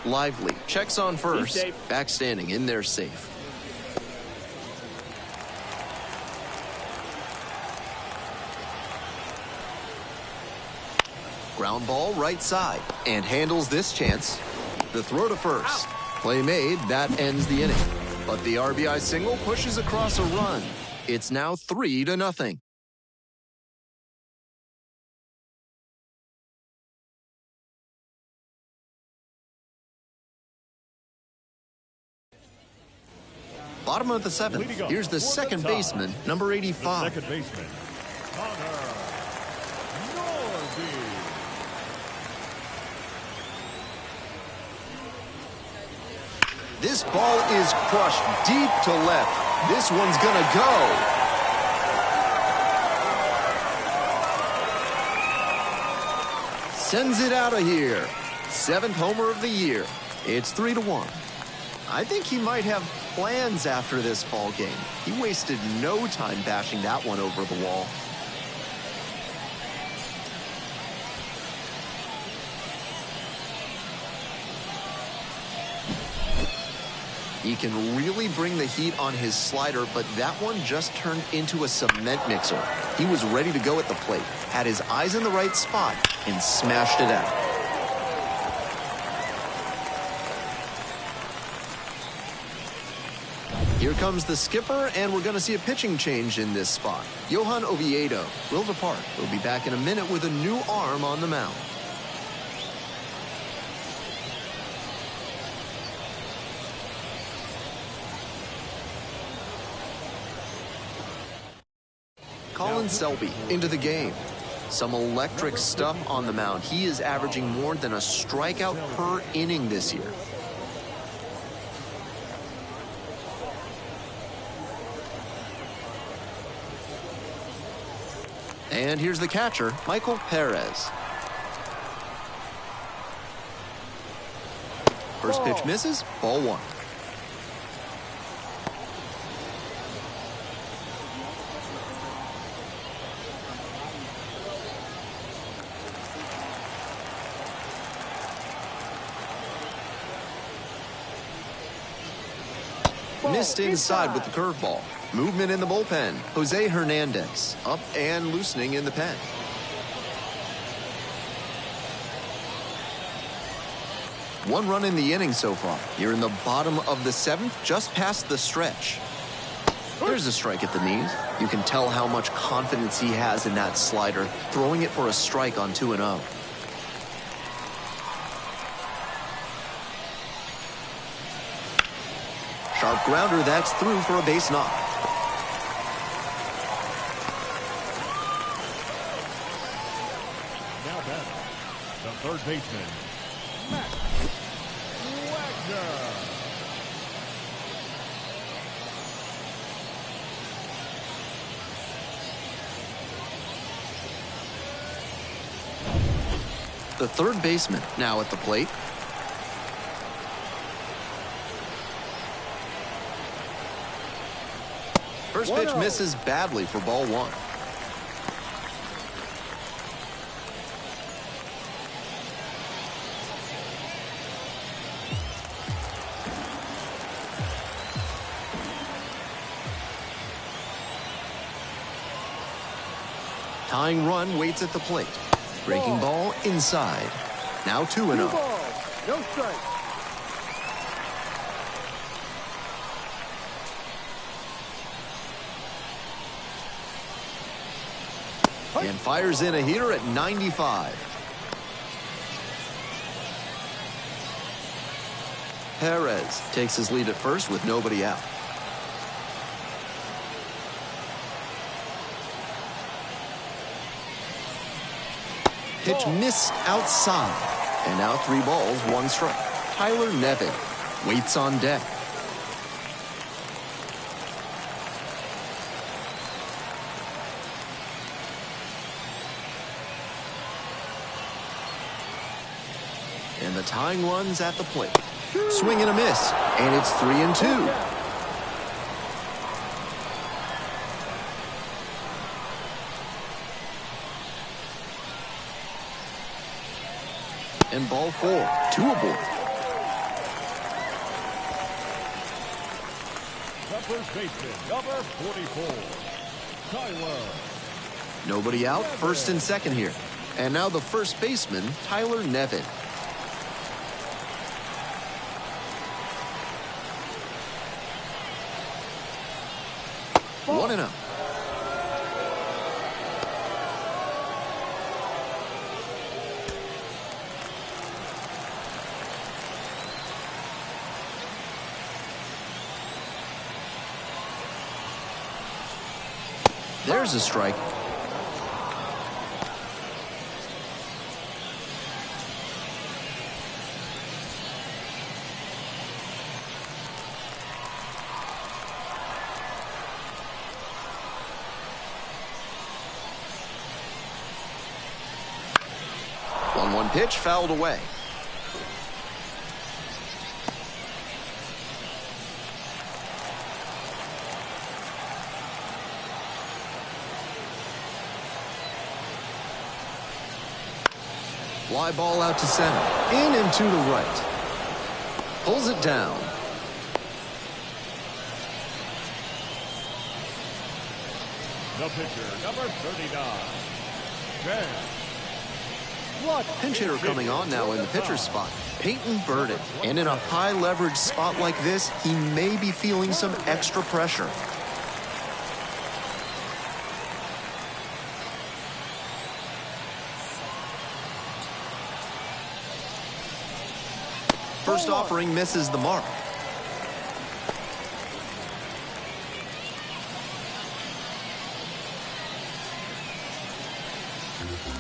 Lively checks on first. Back standing in there safe. Ground ball right side and handles this chance. The throw to first. Play made. That ends the inning. But the RBI single pushes across a run. It's now 3-0. Bottom of the 7th. Here's the second baseman, number 85. Second baseman, This ball is crushed deep to left. This one's gonna go. Sends it out of here. 7th homer of the year. It's 3-1. I think he might have plans after this ball game. He wasted no time bashing that one over the wall. He can really bring the heat on his slider, but that one just turned into a cement mixer. He was ready to go at the plate, had his eyes in the right spot, and smashed it out. Here comes the skipper, and we're going to see a pitching change in this spot. Johan Oviedo will depart. He'll be back in a minute with a new arm on the mound. Colin Selby into the game. Some electric stuff on the mound. He is averaging more than a strikeout per inning this year. And here's the catcher, Michael Perez. First pitch misses, ball one. Missed inside with the curveball. Movement in the bullpen. Jose Hernandez up and loosening in the pen. One run in the inning so far. You're in the bottom of the seventh, just past the stretch. There's a strike at the knees. You can tell how much confidence he has in that slider, throwing it for a strike on 2-0. Sharp grounder, that's through for a base knock. Now batting, the third baseman, Matt Wagner. The third baseman now at the plate. First pitch misses badly for ball one. Tying run waits at the plate. Breaking ball inside. Now 2-0. No strike. And fires in a heater at 95. Perez takes his lead at first with nobody out. Pitch missed outside. And now 3 balls, 1 strike. Tyler Nevin waits on deck. And the tying run's at the plate. Swing and a miss. And it's 3-2. And ball 4. 2 aboard. The first baseman, number 44, Tyler. Nobody out. First and second here. And now the first baseman, Tyler Nevin. Ball. 1-0. There's a strike. One pitch fouled away. Fly ball out to center. In and to the right. Pulls it down. The pitcher, number 39, Ben. Pinch hitter coming on now in the pitcher's spot, Peyton Burden. And in a high-leverage spot like this, he may be feeling some extra pressure. First offering misses the mark.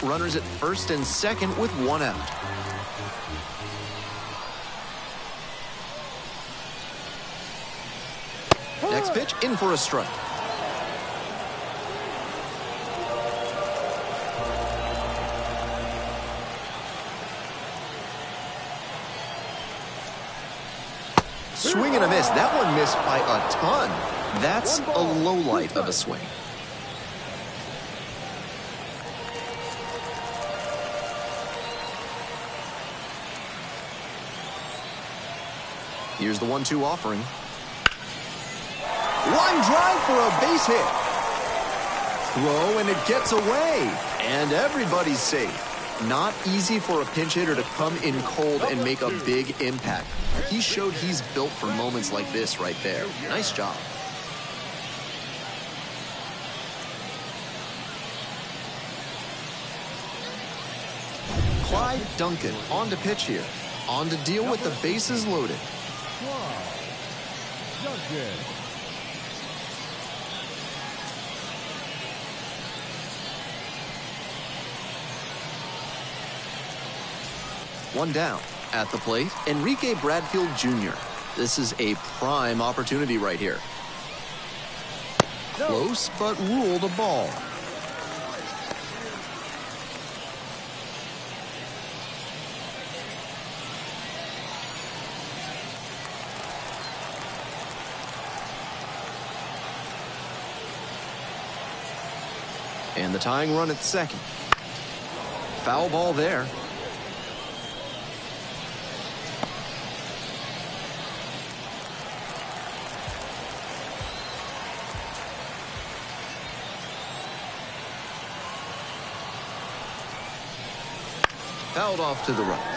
Runners at first and second with one out. Next pitch, in for a strike. Swing and a miss. That one missed by a ton. That's a low light of a swing. Here's the 1-2 offering. Line drive for a base hit. Throw and it gets away. And everybody's safe. Not easy for a pinch hitter to come in cold and make a big impact. He showed he's built for moments like this right there. Nice job. Clyde Duncan on to pitch here. On to deal with the bases loaded. Duncan. One down. At the plate, Enrique Bradfield Jr. This is a prime opportunity right here. Close, but ruled a ball. And the tying run at second. Foul ball there. Fouled off to the right.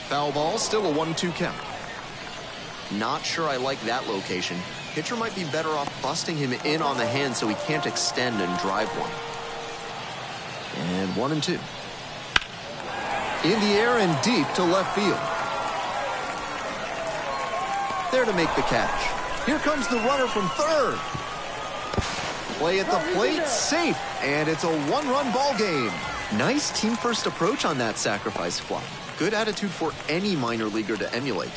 Foul ball, still a 1-2 count. Not sure I like that location. Pitcher might be better off busting him in on the hand so he can't extend and drive one. And 1-2. In the air and deep to left field. There to make the catch. Here comes the runner from third. Play at the plate, safe, and it's a one-run ball game. Nice team-first approach on that sacrifice fly. Good attitude for any minor leaguer to emulate.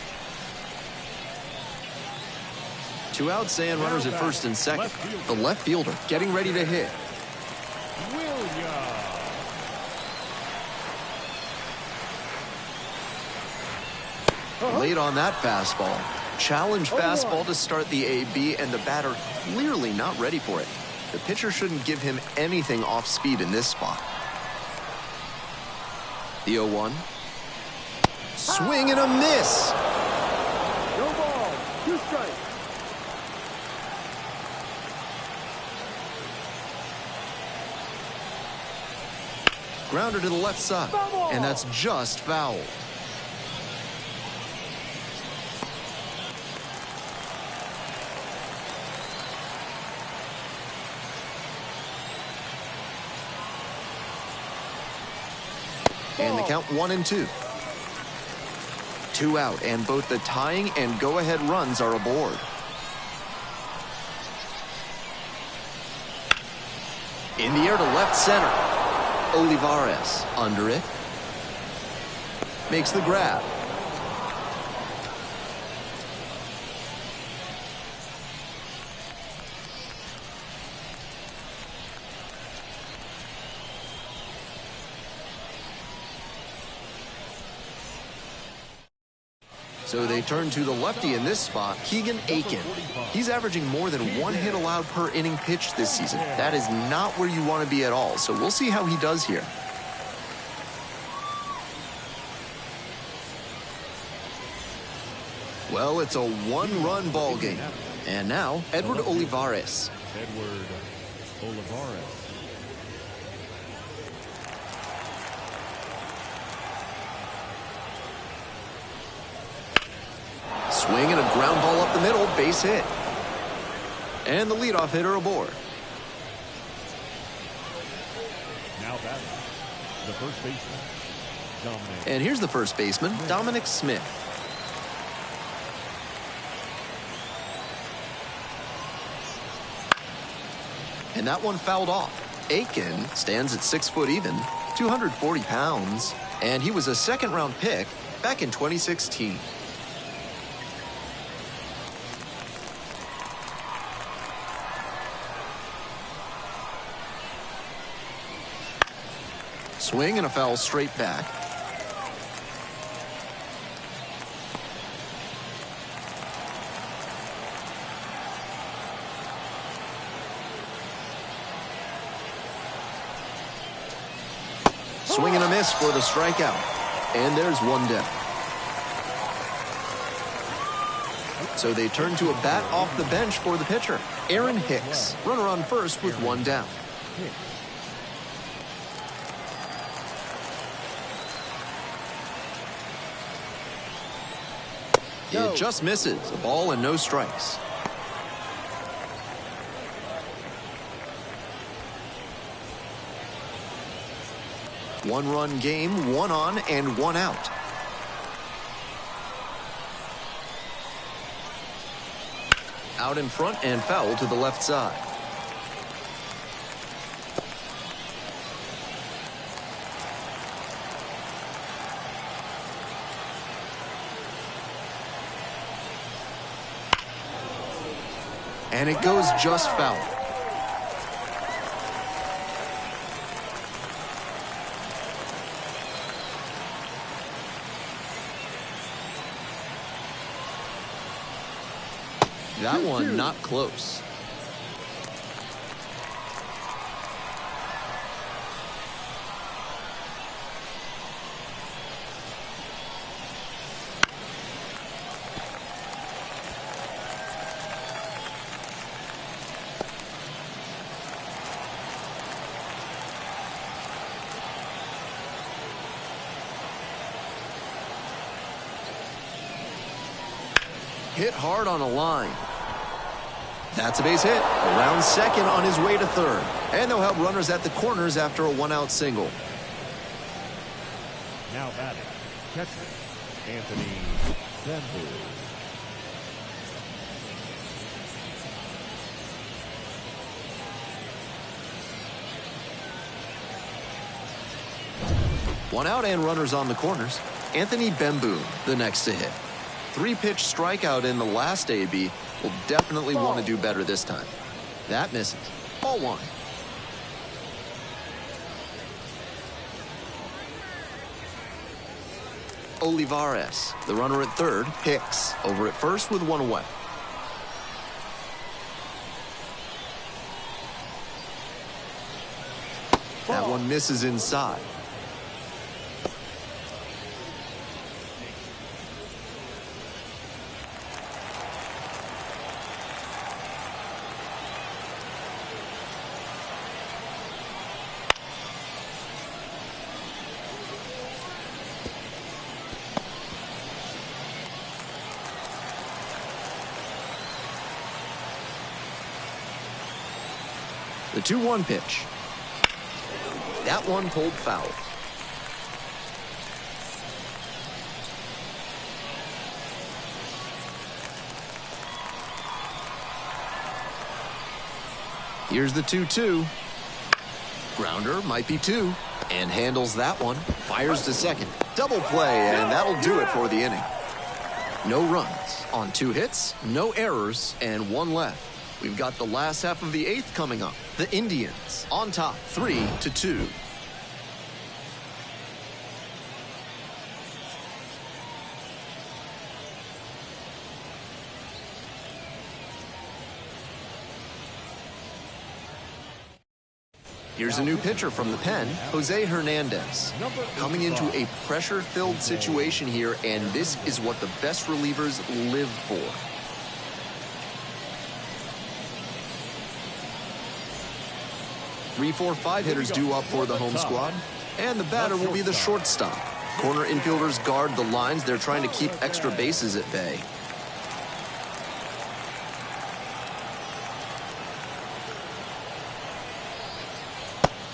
2 outs and runners at first and second. The left fielder getting ready to hit. Late on that fastball. Challenge fastball to start the AB, and the batter clearly not ready for it. The pitcher shouldn't give him anything off speed in this spot. The 0-1. Swing and a miss. No ball. 2 strikes. Grounder to the left side, and that's just foul. And the count 1-2. 2 out, and both the tying and go-ahead runs are aboard. In the air to left center. Olivares under it. Makes the grab. So they turn to the lefty in this spot, Keegan Aiken. He's averaging more than 1 hit allowed per inning pitched this season. That is not where you want to be at all, so we'll see how he does here. Well, it's a one-run ball game. And now, Edward Olivares. Edward Olivares. Swing and a ground ball up the middle, base hit. And the leadoff hitter aboard. Now batting, the first baseman, Dominic. And here's the first baseman, Dominic Smith. And that one fouled off. Aiken stands at 6 foot even, 240 pounds, and he was a second-round pick back in 2016. Swing and a foul straight back. Swing and a miss for the strikeout. And there's one down. So they turn to a bat off the bench for the pitcher, Aaron Hicks. Runner on first with one down. It just misses. A ball and no strikes. One-run game, one on and one out. Out in front and foul to the left side. And it goes just foul. That one not close. Hit hard on a line. That's a base hit. Around second on his way to third. And they'll have runners at the corners after a one-out single. Now batting, catcher, Anthony Bembu. One out and runners on the corners. Anthony Bembu, the next to hit. 3-pitch strikeout in the last AB. Will definitely want to do better this time. That misses. Ball one. Olivares, the runner at third. Hicks over at first with one away. That one misses inside. The 2-1 pitch. That one pulled foul. Here's the 2-2. Grounder might be two. And handles that one. Fires to second. Double play, and that'll do it for the inning. No runs on 2 hits, no errors, and 1 left. We've got the last half of the 8th coming up. The Indians on top, 3-2. Here's a new pitcher from the pen, Jose Hernandez. Coming into a pressure-filled situation here, and this is what the best relievers live for. Three, 4, 5 hitters due up for the home squad, and the batter will be the shortstop. Corner infielders guard the lines. They're trying to keep extra bases at bay.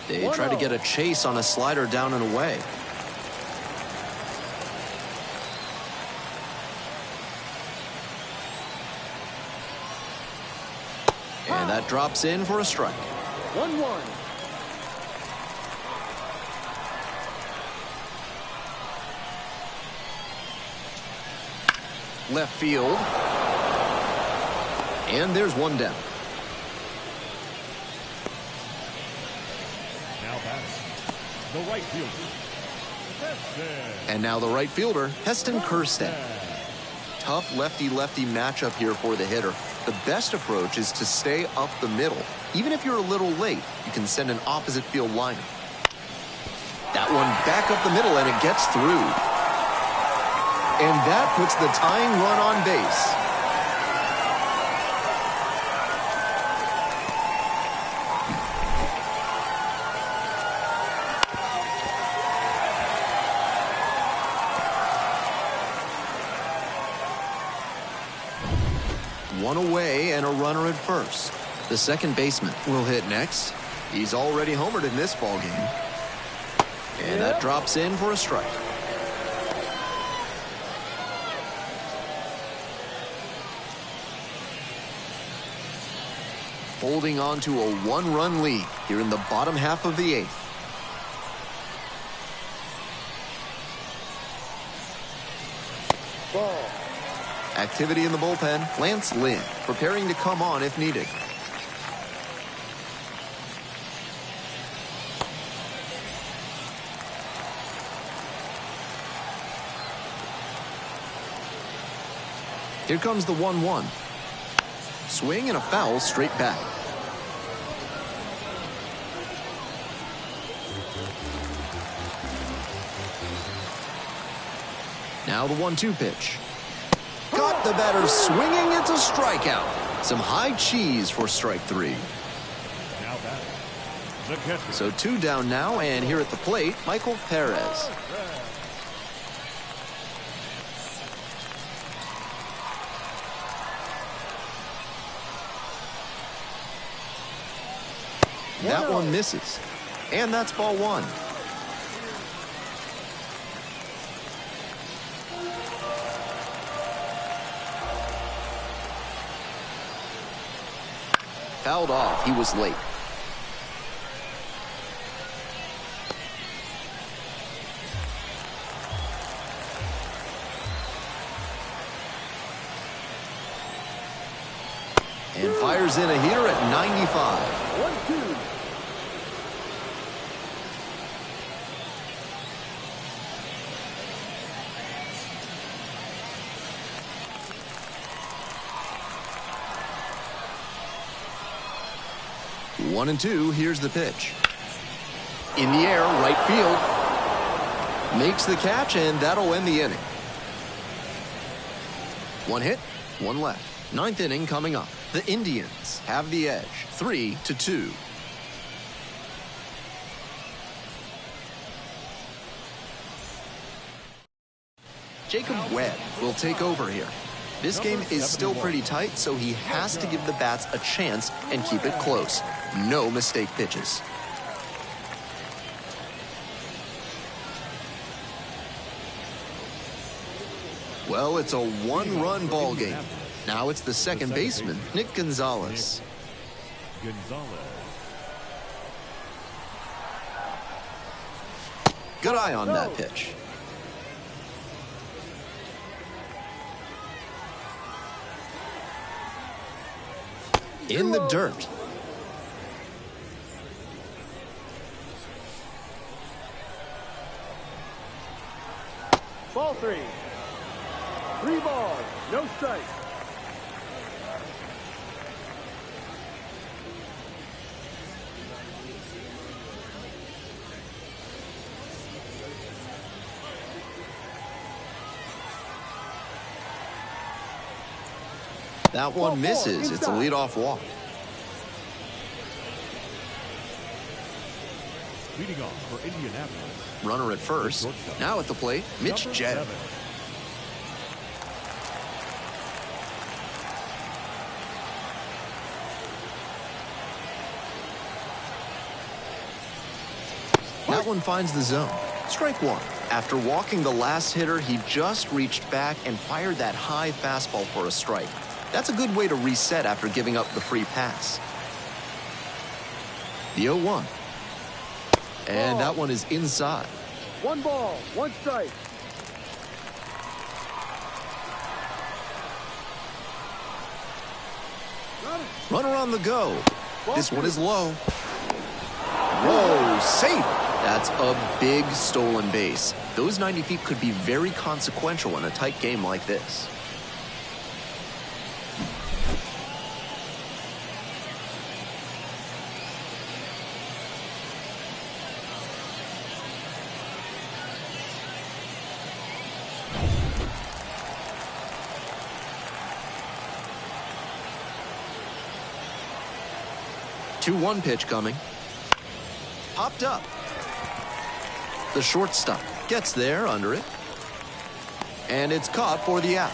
They try to get a chase on a slider down and away. And that drops in for a strike. 1-1. Left field. And there's one down. The right fielder. And now the right fielder, Heston Kjerstad. Tough lefty-lefty matchup here for the hitter. The best approach is to stay up the middle. Even if you're a little late, you can send an opposite field liner. That one back up the middle, and it gets through. And that puts the tying run on base. One away and a runner at first. The second baseman will hit next. He's already homered in this ballgame. And that drops in for a strike. Holding on to a one-run lead here in the bottom half of the eighth. Ball. Activity in the bullpen. Lance Lynn preparing to come on if needed. Here comes the 1-1. Swing and a foul straight back. Now the 1-2 pitch. Got the batter swinging. It's a strikeout. Some high cheese for strike three. Now batting, the catcher. So two down now, and here at the plate, Michael Perez. That one misses. And that's ball one. Fouled off. He was late. And fires in a heater at 95. 1-2. One and two. Here's the pitch. In the air, right field. Makes the catch, and that'll end the inning. One hit, one left. Ninth inning coming up. The Indians have the edge, 3-2. Jacob Webb will take over here. This game is still pretty tight, so he has to give the bats a chance and keep it close. No mistake pitches. Well, it's a one-run ball game. Now it's the second baseman, Nick Gonzalez. Good eye on that pitch. In the dirt. Ball three. 3 balls, no strike. That one misses. It's a leadoff walk. Leading off for Indianapolis. Runner at first. Now at the plate, Mitch Jett. That one finds the zone. Strike one. After walking the last hitter, he just reached back and fired that high fastball for a strike. That's a good way to reset after giving up the free pass. The 0-1. And that one is inside. 1 ball, 1 strike. Runner on the go. This one is low. Whoa, safe. That's a big stolen base. Those 90 feet could be very consequential in a tight game like this. Two 2-1 pitch coming. Popped up. The shortstop gets there under it. And it's caught for the out.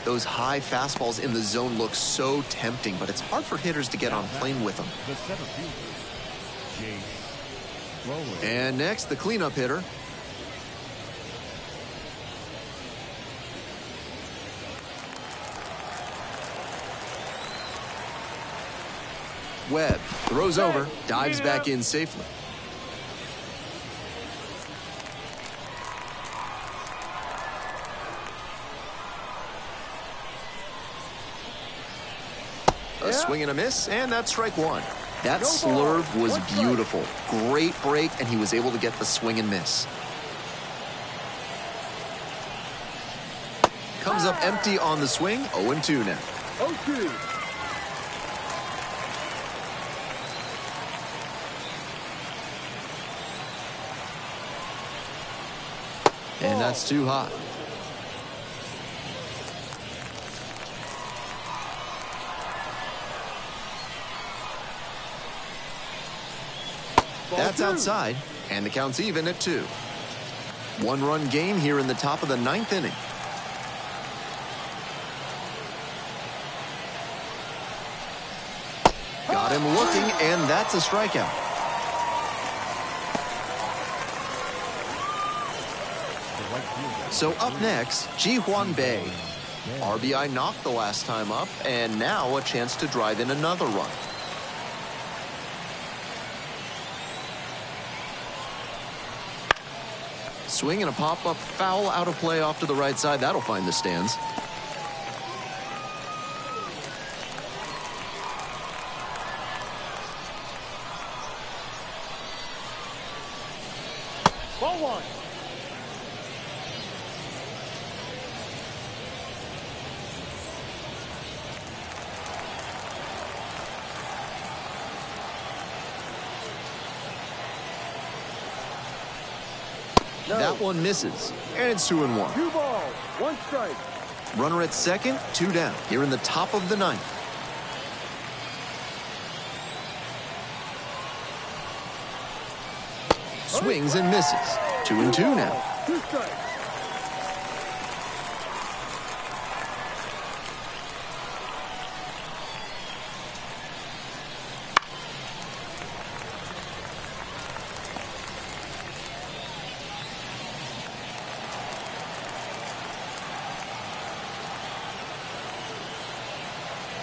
Those high fastballs in the zone look so tempting, but it's hard for hitters to get on plane with them. The center fielder, Chase. And next, the cleanup hitter. Webb throws over, dives back in safely. A swing and a miss, and that's strike one. That slurve was beautiful. Great break, and he was able to get the swing and miss. Comes up empty on the swing, 0-2 now. 0-2. And that's too hot. That's outside, and the count's even at 2. 1-run game here in the top of the 9th inning. Got him looking, and that's a strikeout. So up next, Ji-hwan Bae. RBI knocked the last time up, and now a chance to drive in another run. Swing and a pop-up foul out of play off to the right side. That'll find the stands. Ball 1. That one misses, and it's 2-1. 2 balls, 1 strike. Runner at second, 2 down, here in the top of the 9th. Swings and misses. 2-2 now. 2 strikes.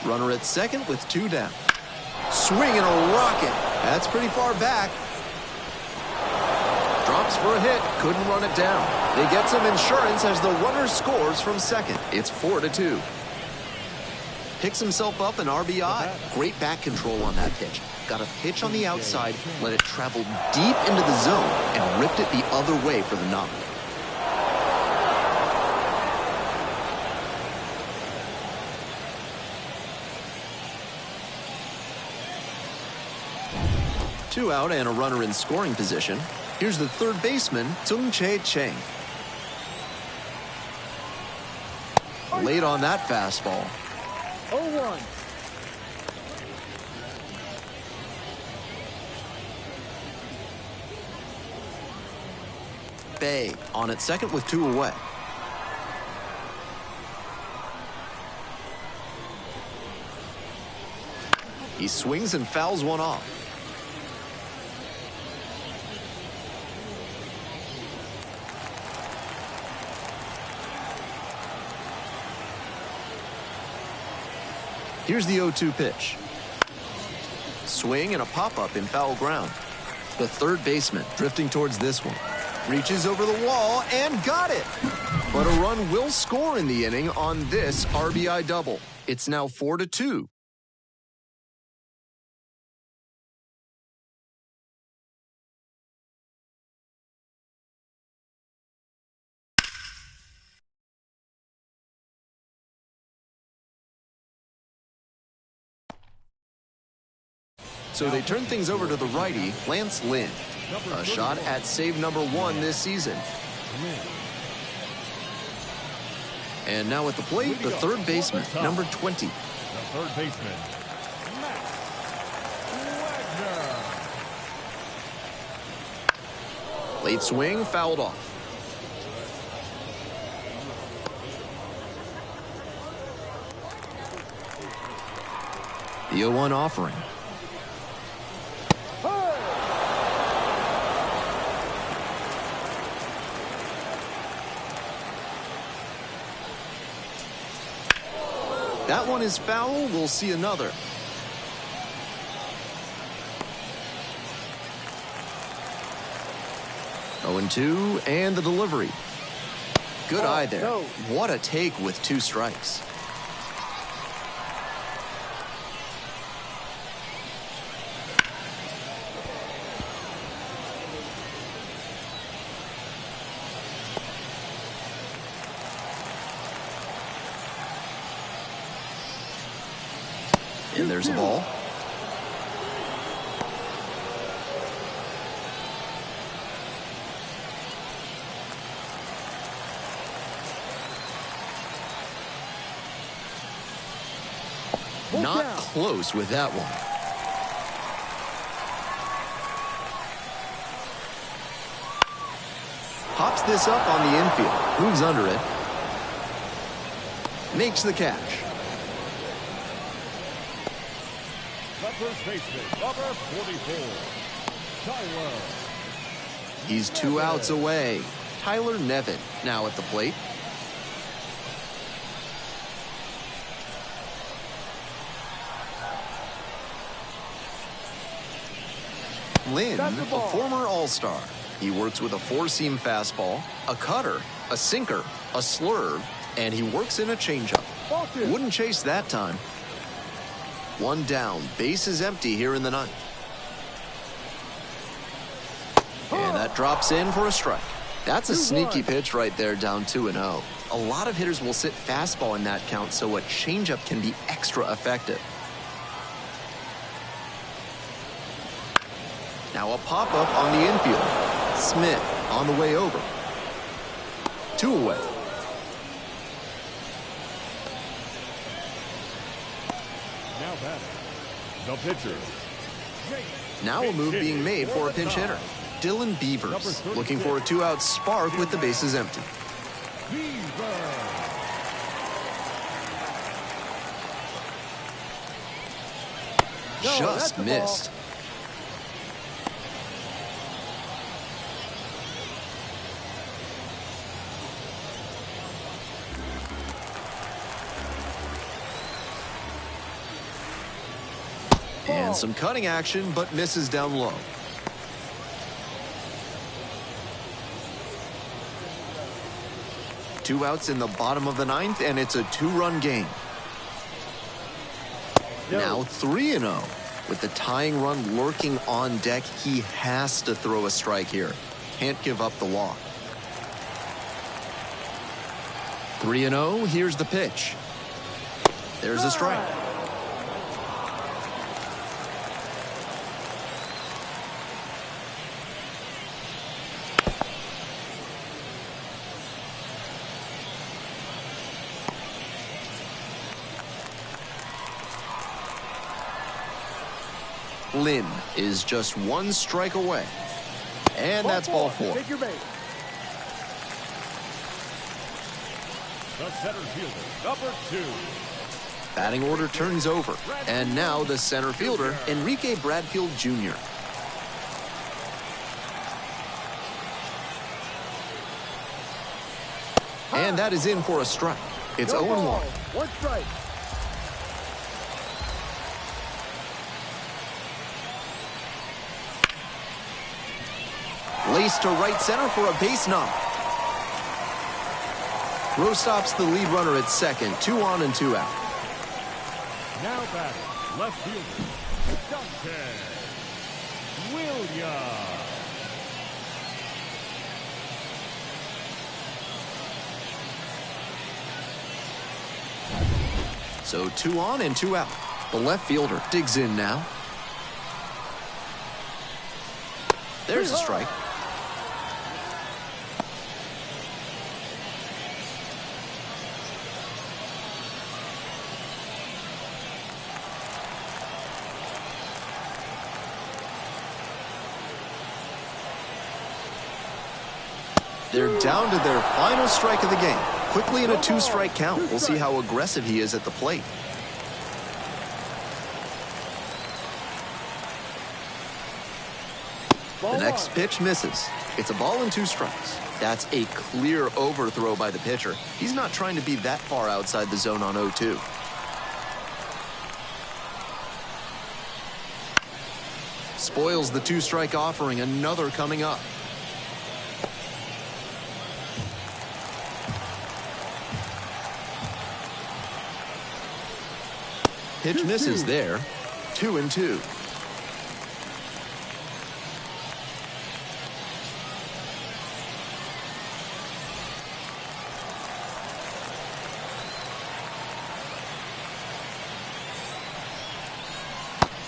Runner at second with 2 down. Swing and a rocket. That's pretty far back. Drops for a hit. Couldn't run it down. They get some insurance as the runner scores from second. It's 4-2. Picks himself up an RBI. Great back control on that pitch. Got a pitch on the outside, let it travel deep into the zone, and ripped it the other way for the knock. Two out and a runner in scoring position. Here's the third baseman, Sung Chae Chang. late on that fastball. 0-1. Bay on at second with 2 away. He swings and fouls one off. Here's the 0-2 pitch. Swing and a pop-up in foul ground. The third baseman drifting towards this one. Reaches over the wall and got it. But a run will score in the inning on this RBI double. It's now 4-2. So they turn things over to the righty, Lance Lynn. A shot at save number 1 this season. And now at the plate, the third baseman, number 20. The third baseman, Matt Wagner. Late swing, fouled off. The 0-1 offering. That one is foul. We'll see another. Oh, 0-2, and the delivery. Good eye there. No. What a take with 2 strikes. And there's a ball. Not close with that one. Pops this up on the infield. Moves under it. Makes the catch. First baseman, number 44, Tyler. He's 2 outs away. Tyler Nevin now at the plate. Lynn, a former All-Star. He works with a 4-seam fastball, a cutter, a sinker, a slurve, and he works in a changeup. Wouldn't chase that time. 1 down, base is empty here in the 9th. And that drops in for a strike. That's a sneaky pitch right there, down 2-0. A lot of hitters will sit fastball in that count, so a changeup can be extra effective. Now a pop-up on the infield. Smith on the way over. 2 away. Now batting, the pitcher. Now a move being made for a pinch hitter. Dylan Beavers looking for a 2-out spark with the bases empty. Just missed. And some cutting action, but misses down low. Two outs in the bottom of the 9th, and it's a 2-run game. Now 3-0. With the tying run lurking on deck, he has to throw a strike here. Can't give up the walk. 3-0, here's the pitch. There's a strike. Lynn is just one strike away. And that's ball 4. Take your base. The center fielder, number 2. Batting order turns over. And now the center fielder, Enrique Bradfield Jr. And that is in for a strike. It's 0-1. One strike. Laced to right center for a base knock. Throw stops the lead runner at second. 2 on and 2 out. Now batting, left fielder, Duncan Williams. So 2 on and 2 out. The left fielder digs in now. There's a strike. They're down to their final strike of the game. Quickly in a 2-strike count. We'll see how aggressive he is at the plate. The next pitch misses. It's a ball and 2 strikes. That's a clear overthrow by the pitcher. He's not trying to be that far outside the zone on 0-2. Spoils the 2-strike offering. Another coming up. Pitch misses there. 2-2.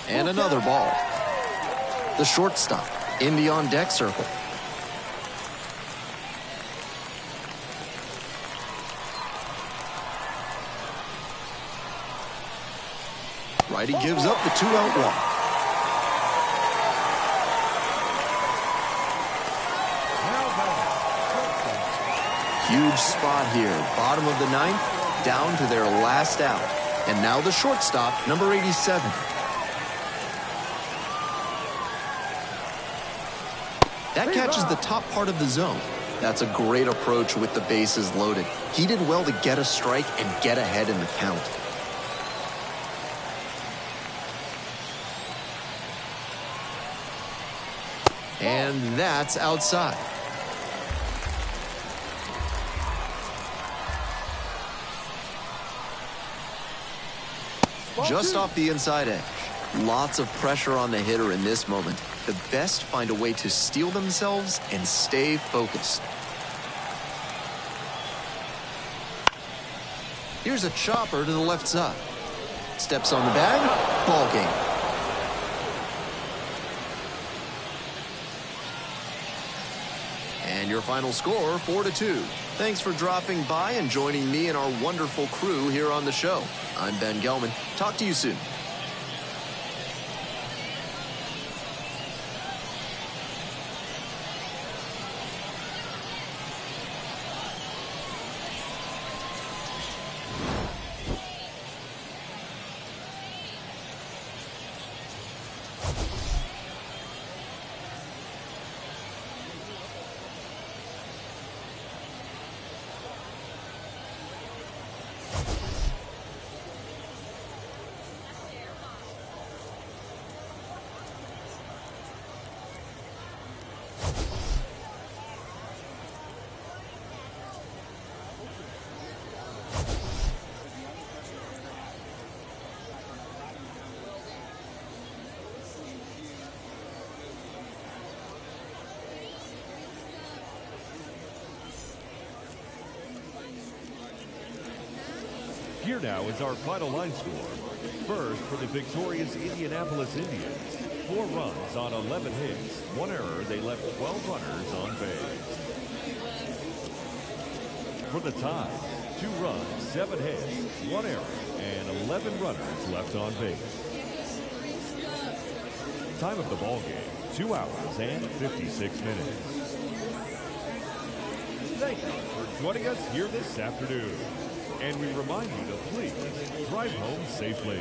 And another ball. The shortstop, Indy on deck circle. Righty gives up the 2-out walk. Huge spot here. Bottom of the 9th, down to their last out. And now the shortstop, number 87. That catches the top part of the zone. That's a great approach with the bases loaded. He did well to get a strike and get ahead in the count. And that's outside. Just off the inside edge. Lots of pressure on the hitter in this moment. The best find a way to steel themselves and stay focused. Here's a chopper to the left side. Steps on the bag. Ball game. And your final score, 4-2. Thanks for dropping by and joining me and our wonderful crew here on the show. I'm Ben Gelman. Talk to you soon. Here now is our final line score. First, for the victorious Indianapolis Indians, 4 runs on 11 hits, 1 error. They left 12 runners on base. For the tie, 2 runs, 7 hits, 1 error, and 11 runners left on base. Time of the ball game, 2 hours and 56 minutes. Thank you for joining us here this afternoon. And we remind you to please drive home safely.